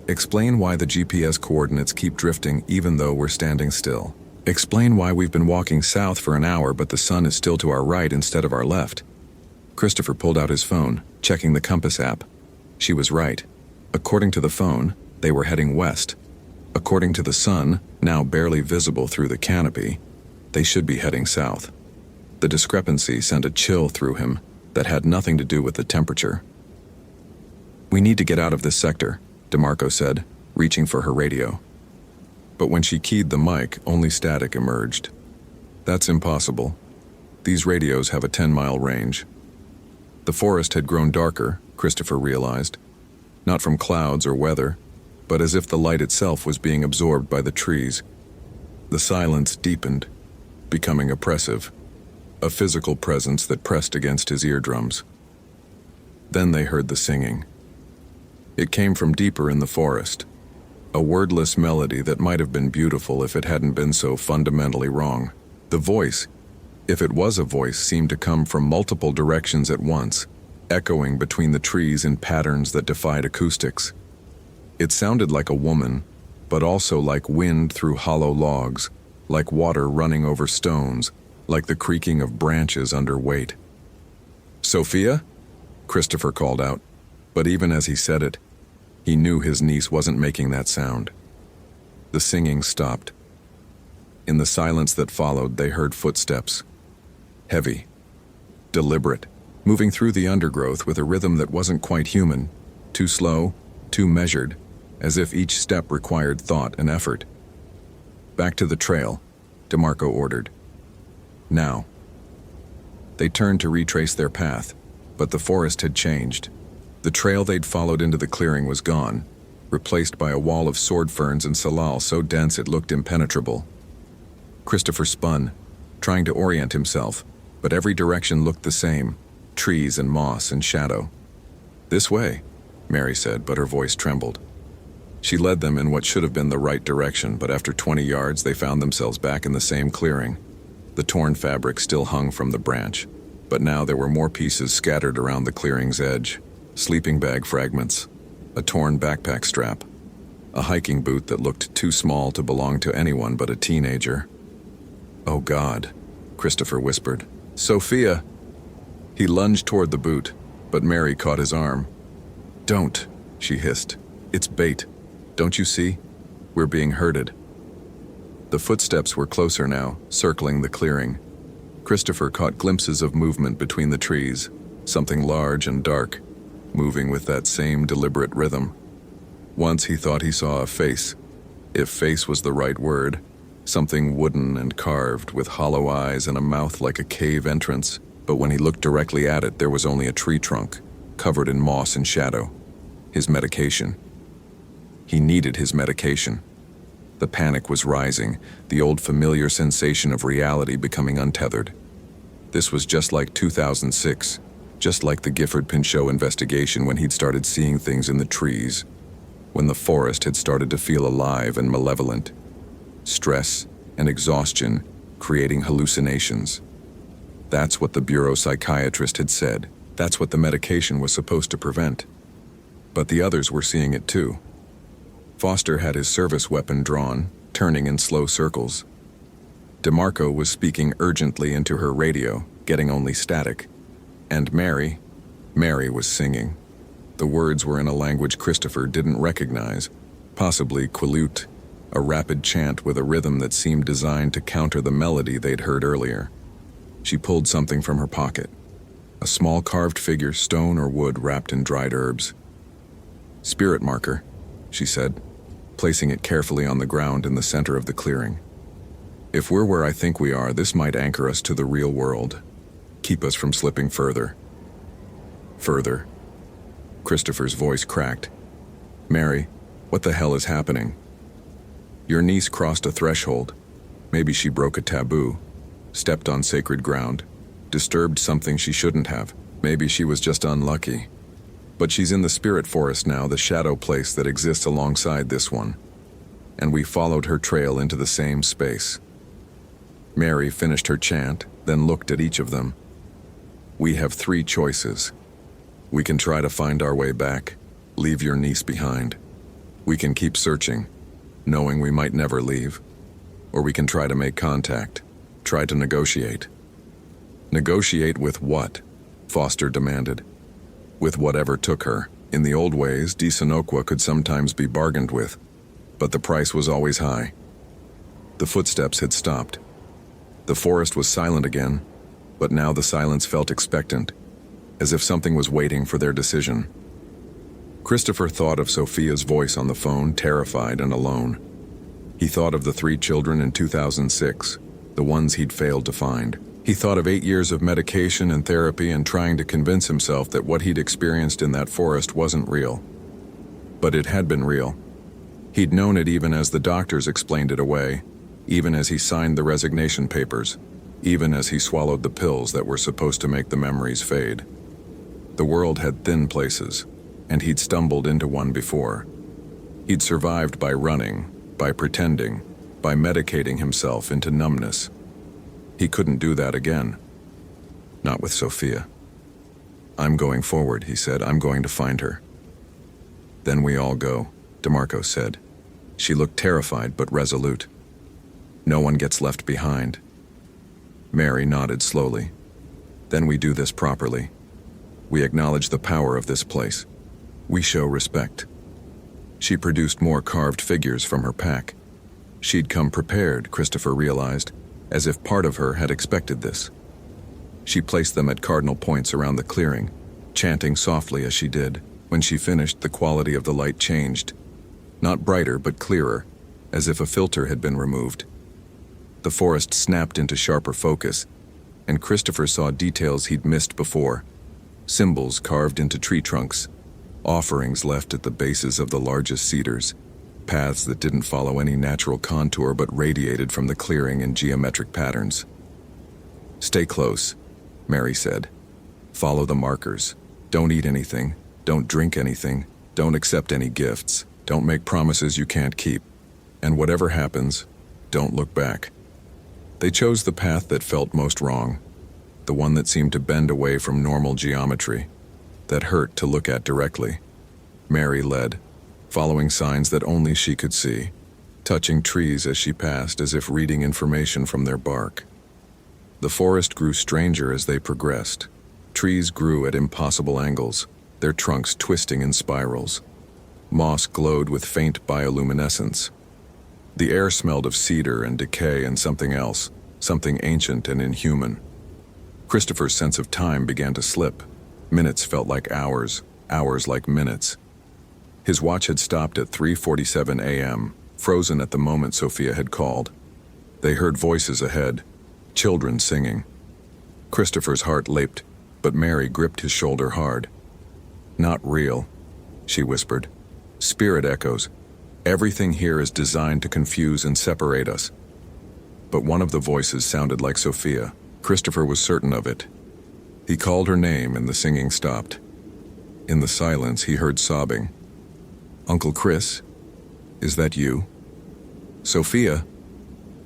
"Explain why the GPS coordinates keep drifting even though we're standing still. Explain why we've been walking south for an hour but the sun is still to our right instead of our left." Christopher pulled out his phone, checking the compass app. She was right. According to the phone, they were heading west. According to the sun, now barely visible through the canopy, they should be heading south. The discrepancy sent a chill through him that had nothing to do with the temperature. "We need to get out of this sector," DeMarco said, reaching for her radio. But when she keyed the mic, only static emerged. "That's impossible. These radios have a 10-mile range." The forest had grown darker, Christopher realized. Not from clouds or weather, but as if the light itself was being absorbed by the trees. The silence deepened, becoming oppressive, a physical presence that pressed against his eardrums. Then they heard the singing. It came from deeper in the forest, a wordless melody that might have been beautiful if it hadn't been so fundamentally wrong. The voice, if it was a voice, seemed to come from multiple directions at once, echoing between the trees in patterns that defied acoustics. It sounded like a woman, but also like wind through hollow logs, like water running over stones, like the creaking of branches under weight. "Sophia?" Christopher called out, but even as he said it, he knew his niece wasn't making that sound. The singing stopped. In the silence that followed, they heard footsteps. Heavy, deliberate, moving through the undergrowth with a rhythm that wasn't quite human, too slow, too measured, as if each step required thought and effort. "Back to the trail," DeMarco ordered. "Now." They turned to retrace their path, but the forest had changed. The trail they'd followed into the clearing was gone, replaced by a wall of sword ferns and salal so dense it looked impenetrable. Christopher spun, trying to orient himself, but every direction looked the same, trees and moss and shadow. "This way," Mary said, but her voice trembled. She led them in what should have been the right direction, but after 20 yards they found themselves back in the same clearing. The torn fabric still hung from the branch, but now there were more pieces scattered around the clearing's edge. Sleeping bag fragments, a torn backpack strap, a hiking boot that looked too small to belong to anyone but a teenager. "Oh God," Christopher whispered. "Sophia!" He lunged toward the boot, but Mary caught his arm. "Don't," she hissed. "It's bait. Don't you see? We're being herded." The footsteps were closer now, circling the clearing. Christopher caught glimpses of movement between the trees, something large and dark, moving with that same deliberate rhythm. Once he thought he saw a face, if face was the right word, something wooden and carved with hollow eyes and a mouth like a cave entrance, but when he looked directly at it, there was only a tree trunk, covered in moss and shadow. His medication. He needed his medication. The panic was rising, the old familiar sensation of reality becoming untethered. This was just like 2006, just like the Gifford Pinchot investigation when he'd started seeing things in the trees, when the forest had started to feel alive and malevolent. Stress and exhaustion creating hallucinations. That's what the bureau psychiatrist had said. That's what the medication was supposed to prevent. But the others were seeing it too. Foster had his service weapon drawn, turning in slow circles. DeMarco was speaking urgently into her radio, getting only static. And Mary was singing. The words were in a language Christopher didn't recognize, possibly Quileute, a rapid chant with a rhythm that seemed designed to counter the melody they'd heard earlier. She pulled something from her pocket, a small carved figure, stone or wood wrapped in dried herbs. "Spirit marker," she said, placing it carefully on the ground in the center of the clearing. "If we're where I think we are, this might anchor us to the real world, keep us from slipping further." Further. Christopher's voice cracked. "Mary, what the hell is happening? Your niece crossed a threshold. Maybe she broke a taboo, stepped on sacred ground, disturbed something she shouldn't have. Maybe she was just unlucky. But she's in the spirit forest now, the shadow place that exists alongside this one. And we followed her trail into the same space." Mary finished her chant, then looked at each of them. "We have 3 choices. We can try to find our way back, leave your niece behind. We can keep searching, knowing we might never leave. Or we can try to make contact, try to negotiate." "Negotiate with what?" Foster demanded. "With whatever took her. In the old ways, Disanoqua could sometimes be bargained with, but the price was always high." The footsteps had stopped. The forest was silent again, but now the silence felt expectant, as if something was waiting for their decision. Christopher thought of Sophia's voice on the phone, terrified and alone. He thought of the 3 children in 2006, the ones he'd failed to find. He thought of 8 years of medication and therapy and trying to convince himself that what he'd experienced in that forest wasn't real. But it had been real. He'd known it even as the doctors explained it away, even as he signed the resignation papers, even as he swallowed the pills that were supposed to make the memories fade. The world had thin places, and he'd stumbled into one before. He'd survived by running, by pretending, by medicating himself into numbness. He couldn't do that again. Not with Sophia. "I'm going forward," he said. "I'm going to find her." "Then we all go," DeMarco said. She looked terrified but resolute. "No one gets left behind." Mary nodded slowly. "Then we do this properly. We acknowledge the power of this place. We show respect." She produced more carved figures from her pack. She'd come prepared, Christopher realized, as if part of her had expected this. She placed them at cardinal points around the clearing, chanting softly as she did. When she finished, the quality of the light changed. Not brighter, but clearer, as if a filter had been removed. The forest snapped into sharper focus, and Christopher saw details he'd missed before. Symbols carved into tree trunks, offerings left at the bases of the largest cedars, paths that didn't follow any natural contour but radiated from the clearing in geometric patterns. "Stay close," Mary said. "Follow the markers. Don't eat anything. Don't drink anything. Don't accept any gifts. Don't make promises you can't keep. And whatever happens, don't look back." They chose the path that felt most wrong, the one that seemed to bend away from normal geometry, that hurt to look at directly. Mary led, following signs that only she could see, touching trees as she passed as if reading information from their bark. The forest grew stranger as they progressed. Trees grew at impossible angles, their trunks twisting in spirals. Moss glowed with faint bioluminescence. The air smelled of cedar and decay and something else, something ancient and inhuman. Christopher's sense of time began to slip. Minutes felt like hours, hours like minutes. His watch had stopped at 3:47 a.m., frozen at the moment Sophia had called. They heard voices ahead, children singing. Christopher's heart leaped, but Mary gripped his shoulder hard. "Not real," she whispered. "Spirit echoes. Everything here is designed to confuse and separate us." But one of the voices sounded like Sophia. Christopher was certain of it. He called her name and the singing stopped. In the silence, he heard sobbing. "Uncle Chris, is that you?" "Sophia?"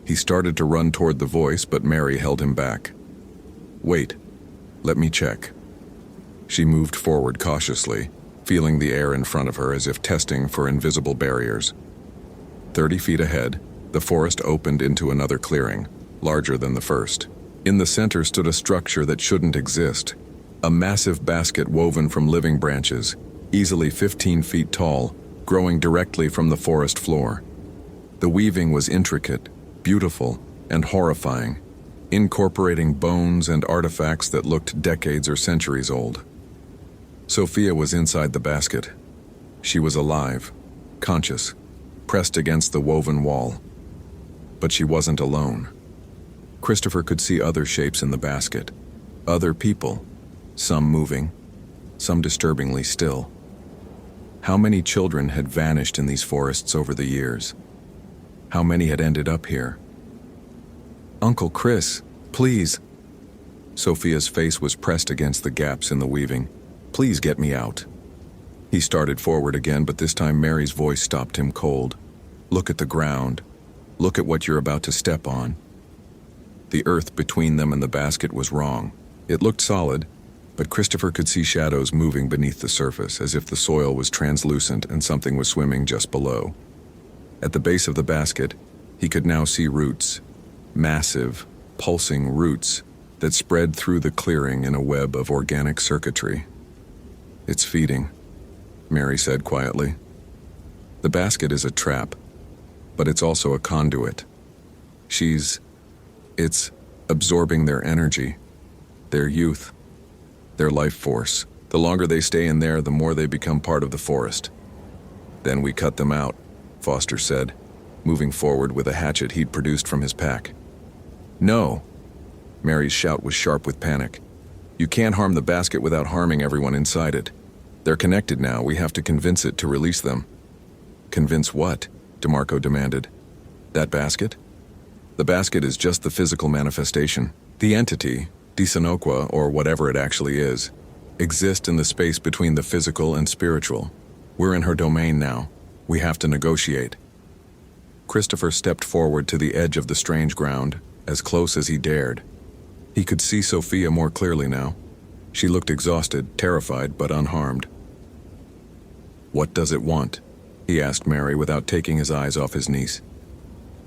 He started to run toward the voice, but Mary held him back. "Wait, let me check." She moved forward cautiously, feeling the air in front of her as if testing for invisible barriers. 30 feet ahead, the forest opened into another clearing, larger than the first. In the center stood a structure that shouldn't exist, a massive basket woven from living branches, easily 15 feet tall, growing directly from the forest floor. The weaving was intricate, beautiful, and horrifying, incorporating bones and artifacts that looked decades or centuries old. Sophia was inside the basket. She was alive, conscious, pressed against the woven wall. But she wasn't alone. Christopher could see other shapes in the basket, other people, some moving, some disturbingly still. How many children had vanished in these forests over the years? How many had ended up here? "Uncle Chris, please." Sophia's face was pressed against the gaps in the weaving. "Please get me out." He started forward again, but this time Mary's voice stopped him cold. "Look at the ground. Look at what you're about to step on." The earth between them and the basket was wrong. It looked solid, but Christopher could see shadows moving beneath the surface, as if the soil was translucent and something was swimming just below. At the base of the basket, he could now see roots, massive, pulsing roots that spread through the clearing in a web of organic circuitry. "It's feeding," Mary said quietly. "The basket is a trap, but it's also a conduit. It's absorbing their energy, their youth, their life force. The longer they stay in there, the more they become part of the forest." "Then we cut them out," Foster said, moving forward with a hatchet he'd produced from his pack. "No!" Mary's shout was sharp with panic. "You can't harm the basket without harming everyone inside it. They're connected now. We have to convince it to release them." "Convince what?" DeMarco demanded. "That basket? The basket is just the physical manifestation. The entity, Disanoqua, or whatever it actually is, exists in the space between the physical and spiritual. We're in her domain now. We have to negotiate." Christopher stepped forward to the edge of the strange ground, as close as he dared. He could see Sophia more clearly now. She looked exhausted, terrified, but unharmed. "What does it want?" he asked Mary without taking his eyes off his niece.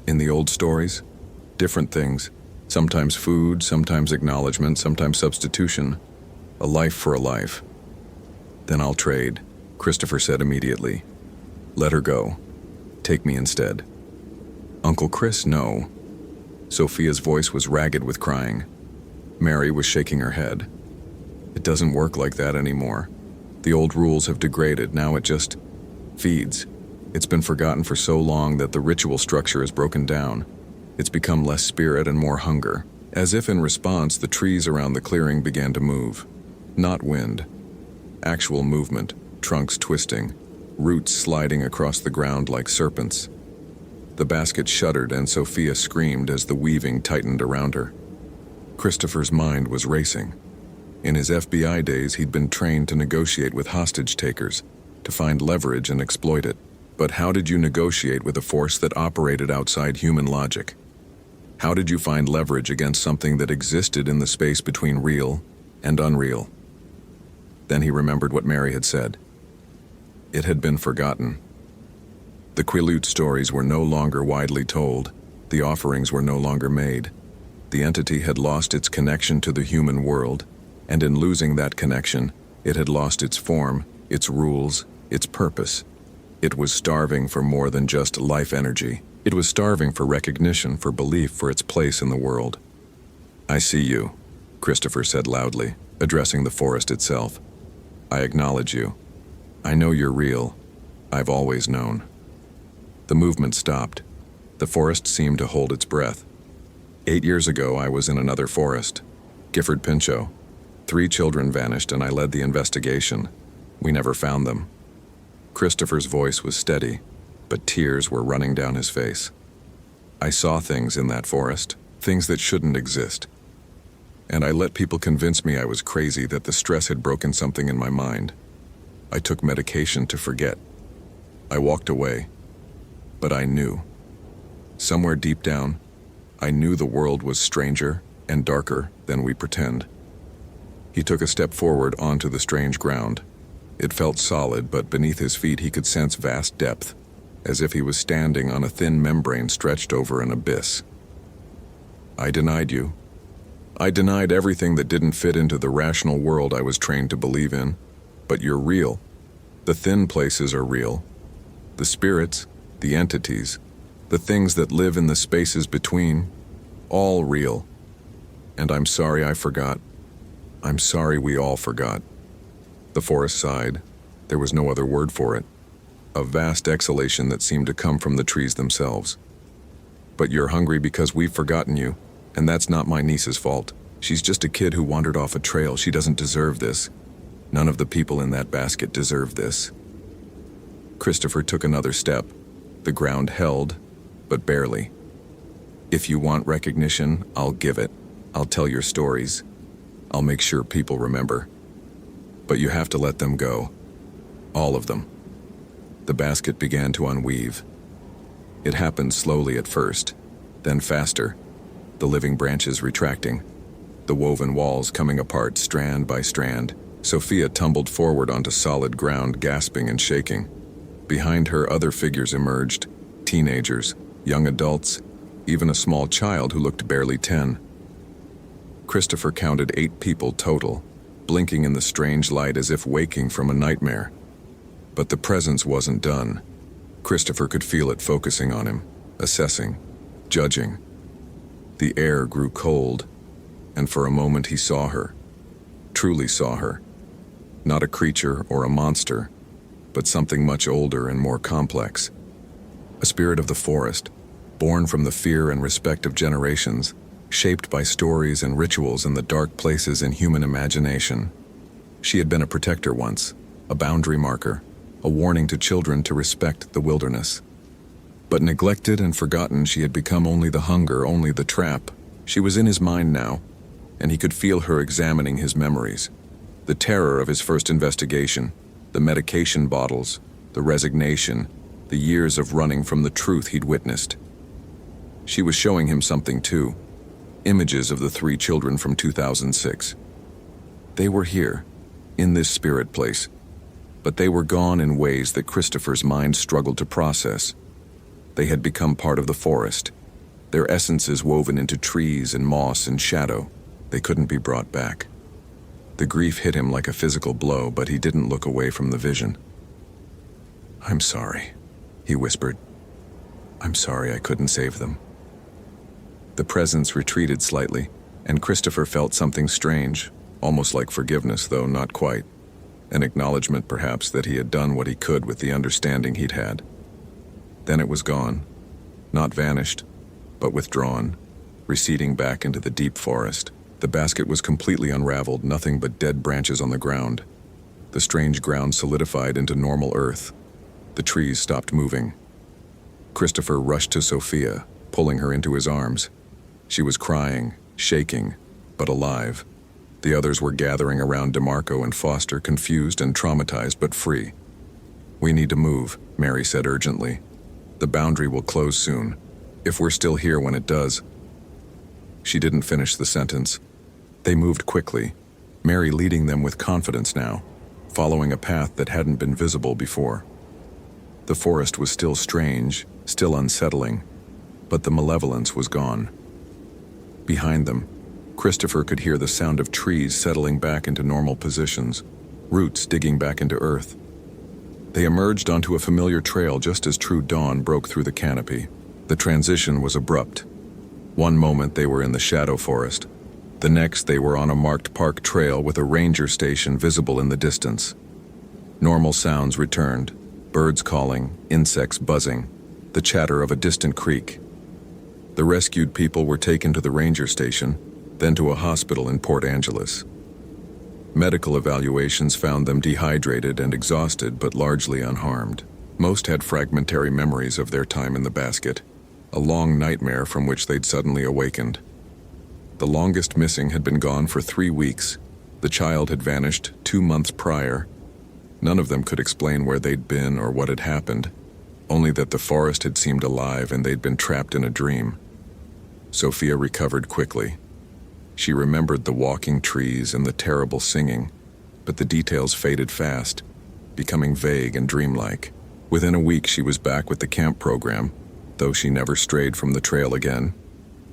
"In the old stories, different things. Sometimes food, sometimes acknowledgement, sometimes substitution. A life for a life." "Then I'll trade," Christopher said immediately. "Let her go. Take me instead." "Uncle Chris, no." Sophia's voice was ragged with crying. Mary was shaking her head. "It doesn't work like that anymore. The old rules have degraded. Now it just feeds. It's been forgotten for so long that the ritual structure is broken down. It's become less spirit and more hunger." As if in response, the trees around the clearing began to move. Not wind. Actual movement, trunks twisting, roots sliding across the ground like serpents. The basket shuddered and Sophia screamed as the weaving tightened around her. Christopher's mind was racing. In his FBI days, he'd been trained to negotiate with hostage takers, to find leverage and exploit it. But how did you negotiate with a force that operated outside human logic? How did you find leverage against something that existed in the space between real and unreal? Then he remembered what Mary had said. It had been forgotten. The Quileute stories were no longer widely told. The offerings were no longer made. The entity had lost its connection to the human world, and in losing that connection, it had lost its form, its rules, its purpose. It was starving for more than just life energy. It was starving for recognition, for belief, for its place in the world. "I see you," Christopher said loudly, addressing the forest itself. "I acknowledge you. I know you're real. I've always known." The movement stopped. The forest seemed to hold its breath. 8 years ago, I was in another forest, Gifford Pinchot. 3 children vanished and I led the investigation. We never found them. Christopher's voice was steady, but tears were running down his face. "I saw things in that forest, things that shouldn't exist. And I let people convince me I was crazy, that the stress had broken something in my mind. I took medication to forget. I walked away. But I knew. Somewhere deep down, I knew the world was stranger and darker than we pretend. He took a step forward onto the strange ground. It felt solid, but beneath his feet he could sense vast depth, as if he was standing on a thin membrane stretched over an abyss. I denied you. I denied everything that didn't fit into the rational world I was trained to believe in. But you're real. The thin places are real. The spirits, the entities, the things that live in the spaces between, all real. And I'm sorry I forgot. I'm sorry we all forgot. The forest sighed. There was no other word for it. A vast exhalation that seemed to come from the trees themselves. But you're hungry because we've forgotten you, and that's not my niece's fault. She's just a kid who wandered off a trail. She doesn't deserve this. None of the people in that basket deserve this. Christopher took another step. The ground held, but barely. If you want recognition, I'll give it. I'll tell your stories. I'll make sure people remember. But you have to let them go. All of them. The basket began to unweave. It happened slowly at first, then faster, the living branches retracting, the woven walls coming apart strand by strand. Sophia tumbled forward onto solid ground, gasping and shaking. Behind her, other figures emerged, teenagers, young adults, even a small child who looked barely 10. Christopher counted 8 people total, blinking in the strange light as if waking from a nightmare. But the presence wasn't done. Christopher could feel it focusing on him, assessing, judging. The air grew cold, and for a moment he saw her, truly saw her. Not a creature or a monster, but something much older and more complex. A spirit of the forest, born from the fear and respect of generations, shaped by stories and rituals in the dark places in human imagination. She had been a protector once, a boundary marker, a warning to children to respect the wilderness. But neglected and forgotten, she had become only the hunger, only the trap. She was in his mind now, and he could feel her examining his memories. The terror of his first investigation, the medication bottles, the resignation, the years of running from the truth he'd witnessed. She was showing him something too. Images of the 3 children from 2006. They were here, in this spirit place, but they were gone in ways that Christopher's mind struggled to process. They had become part of the forest, their essences woven into trees and moss and shadow. They couldn't be brought back. The grief hit him like a physical blow, but he didn't look away from the vision. "I'm sorry," he whispered. "I'm sorry I couldn't save them." The presence retreated slightly, and Christopher felt something strange, almost like forgiveness, though not quite. An acknowledgement, perhaps, that he had done what he could with the understanding he'd had. Then it was gone. Not vanished, but withdrawn, receding back into the deep forest. The basket was completely unraveled, nothing but dead branches on the ground. The strange ground solidified into normal earth. The trees stopped moving. Christopher rushed to Sophia, pulling her into his arms. She was crying, shaking, but alive. The others were gathering around DeMarco and Foster, confused and traumatized, but free. "We need to move," Mary said urgently. "The boundary will close soon. If we're still here when it does." She didn't finish the sentence. They moved quickly, Mary leading them with confidence now, following a path that hadn't been visible before. The forest was still strange, still unsettling, but the malevolence was gone. Behind them, Christopher could hear the sound of trees settling back into normal positions, roots digging back into earth. They emerged onto a familiar trail just as true dawn broke through the canopy. The transition was abrupt. One moment they were in the shadow forest. The next they were on a marked park trail with a ranger station visible in the distance. Normal sounds returned, birds calling, insects buzzing, the chatter of a distant creek. The rescued people were taken to the ranger station, then to a hospital in Port Angeles. Medical evaluations found them dehydrated and exhausted, but largely unharmed. Most had fragmentary memories of their time in the basket, a long nightmare from which they'd suddenly awakened. The longest missing had been gone for 3 weeks. The child had vanished 2 months prior. None of them could explain where they'd been or what had happened, only that the forest had seemed alive and they'd been trapped in a dream. Sophia recovered quickly. She remembered the walking trees and the terrible singing, but the details faded fast, becoming vague and dreamlike. Within a week, she was back with the camp program, though she never strayed from the trail again.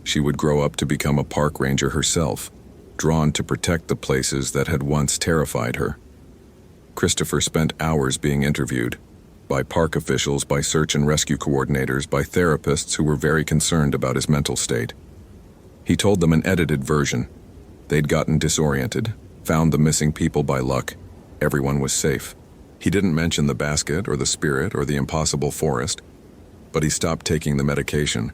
She would grow up to become a park ranger herself, drawn to protect the places that had once terrified her. Christopher spent hours being interviewed, by park officials, by search and rescue coordinators, by therapists who were very concerned about his mental state. He told them an edited version. They'd gotten disoriented, found the missing people by luck. Everyone was safe. He didn't mention the basket or the spirit or the impossible forest, but he stopped taking the medication.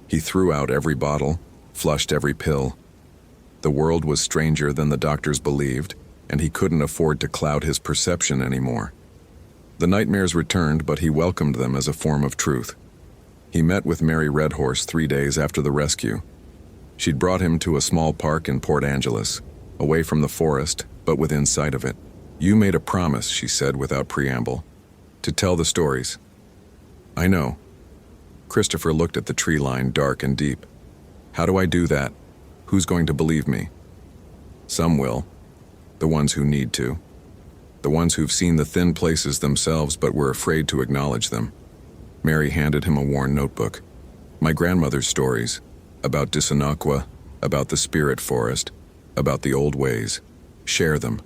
He threw out every bottle, flushed every pill. The world was stranger than the doctors believed, and he couldn't afford to cloud his perception anymore. The nightmares returned, but he welcomed them as a form of truth. He met with Mary Redhorse 3 days after the rescue. She'd brought him to a small park in Port Angeles, away from the forest, but within sight of it. "You made a promise," she said without preamble, "to tell the stories." "I know." Christopher looked at the tree line, dark and deep. "How do I do that? Who's going to believe me?" "Some will. The ones who need to. The ones who've seen the thin places themselves but were afraid to acknowledge them." Mary handed him a worn notebook. "My grandmother's stories, about Disanaqua, about the spirit forest, about the old ways. Share them,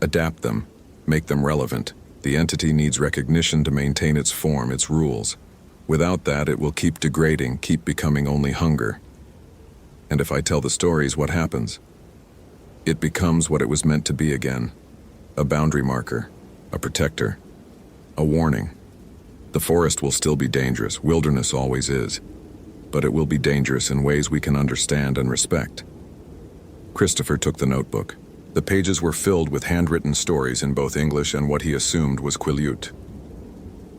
adapt them, make them relevant. The entity needs recognition to maintain its form, its rules. Without that, it will keep degrading, keep becoming only hunger. And if I tell the stories, what happens? It becomes what it was meant to be again. A boundary marker, a protector, a warning. The forest will still be dangerous, wilderness always is, but it will be dangerous in ways we can understand and respect." Christopher took the notebook. The pages were filled with handwritten stories in both English and what he assumed was Quileute.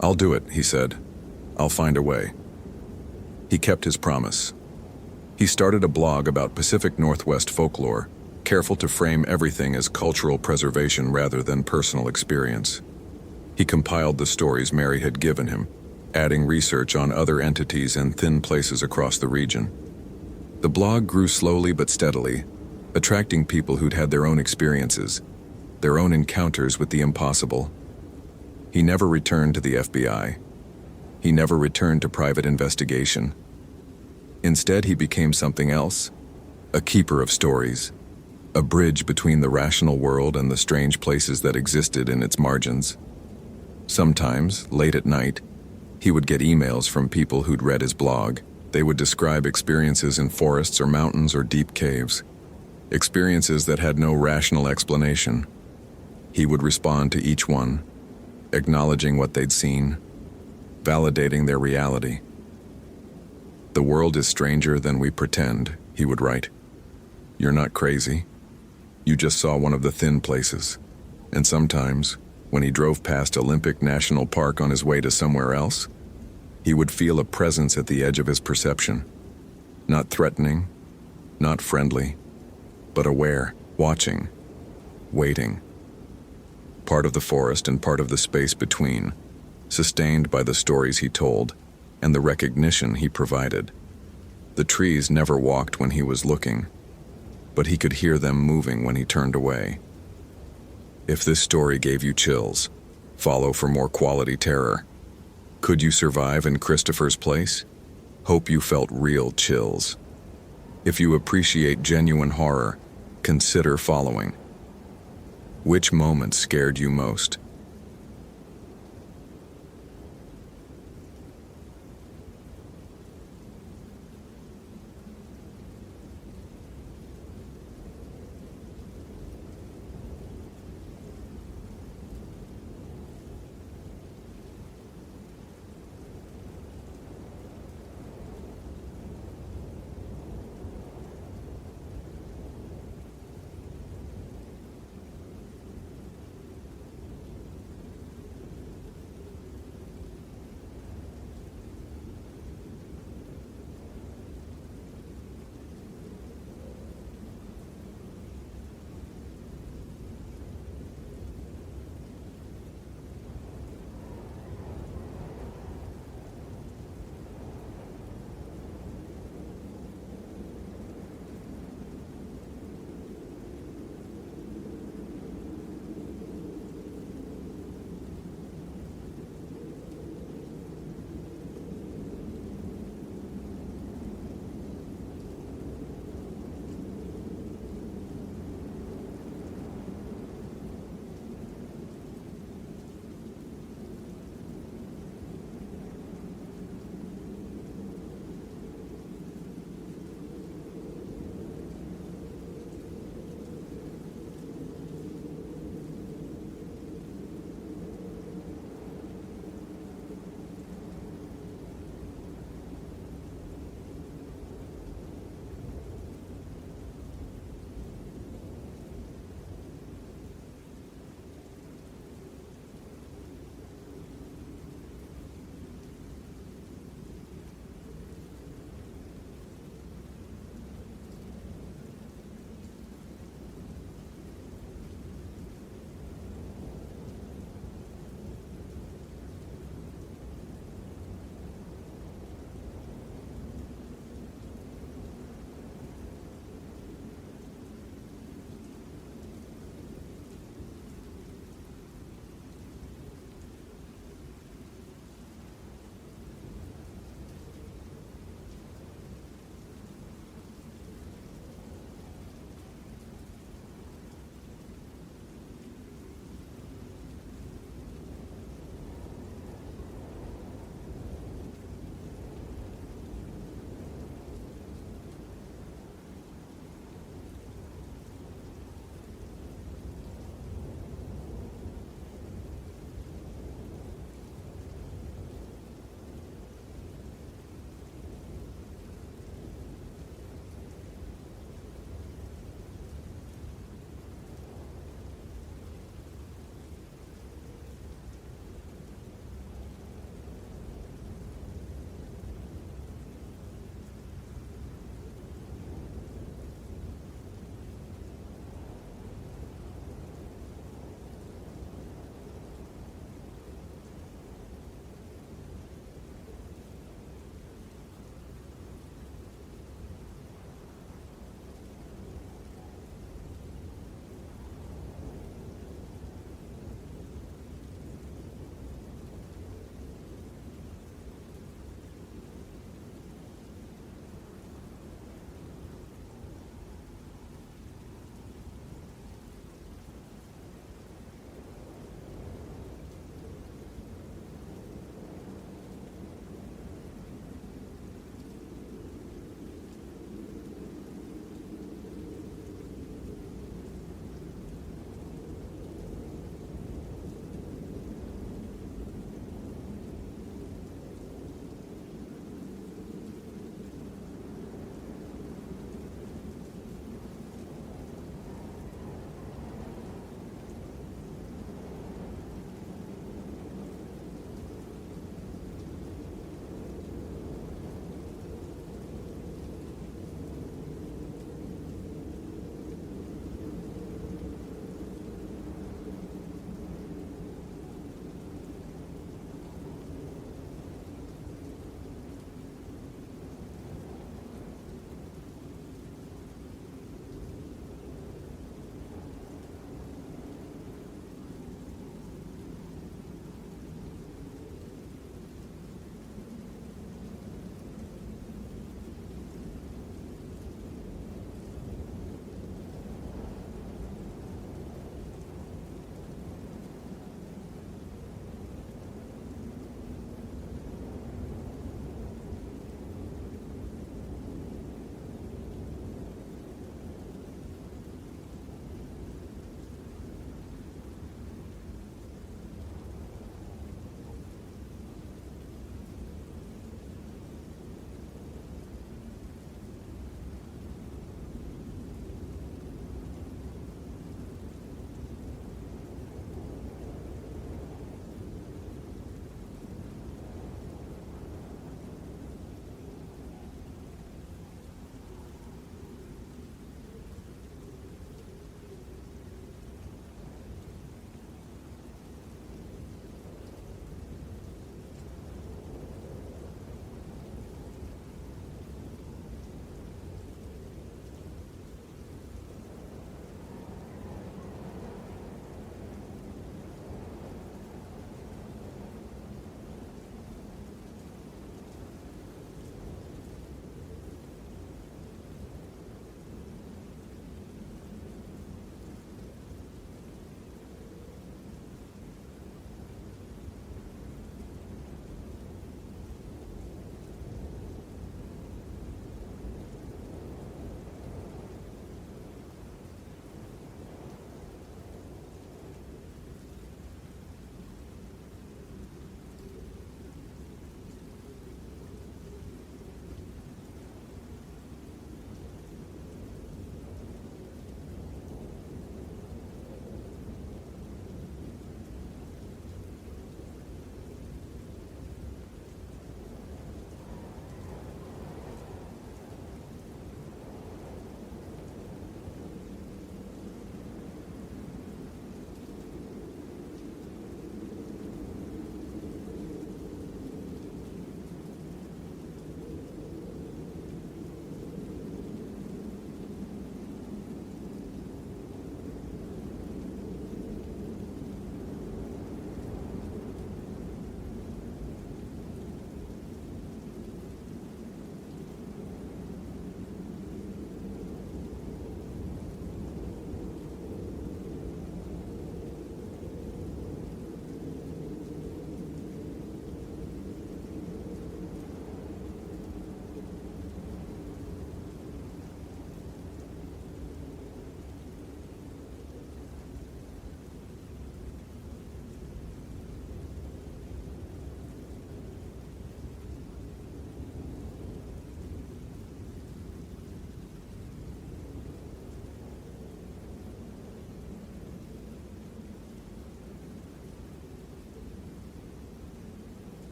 "I'll do it," he said. "I'll find a way." He kept his promise. He started a blog about Pacific Northwest folklore, careful to frame everything as cultural preservation rather than personal experience. He compiled the stories Mary had given him, adding research on other entities and thin places across the region. The blog grew slowly but steadily, attracting people who'd had their own experiences, their own encounters with the impossible. He never returned to the FBI. He never returned to private investigation. Instead, he became something else, a keeper of stories, a bridge between the rational world and the strange places that existed in its margins. Sometimes, late at night, he would get emails from people who'd read his blog. They would describe experiences in forests or mountains or deep caves, experiences that had no rational explanation. He would respond to each one, acknowledging what they'd seen, validating their reality. "The world is stranger than we pretend," he would write. "You're not crazy. You just saw one of the thin places." And sometimes, when he drove past Olympic National Park on his way to somewhere else, he would feel a presence at the edge of his perception. Not threatening, not friendly, but aware, watching, waiting. Part of the forest and part of the space between, sustained by the stories he told and the recognition he provided. The trees never walked when he was looking, but he could hear them moving when he turned away. If this story gave you chills, follow for more quality terror. Could you survive in Christopher's place? Hope you felt real chills. If you appreciate genuine horror, consider following. Which moment scared you most?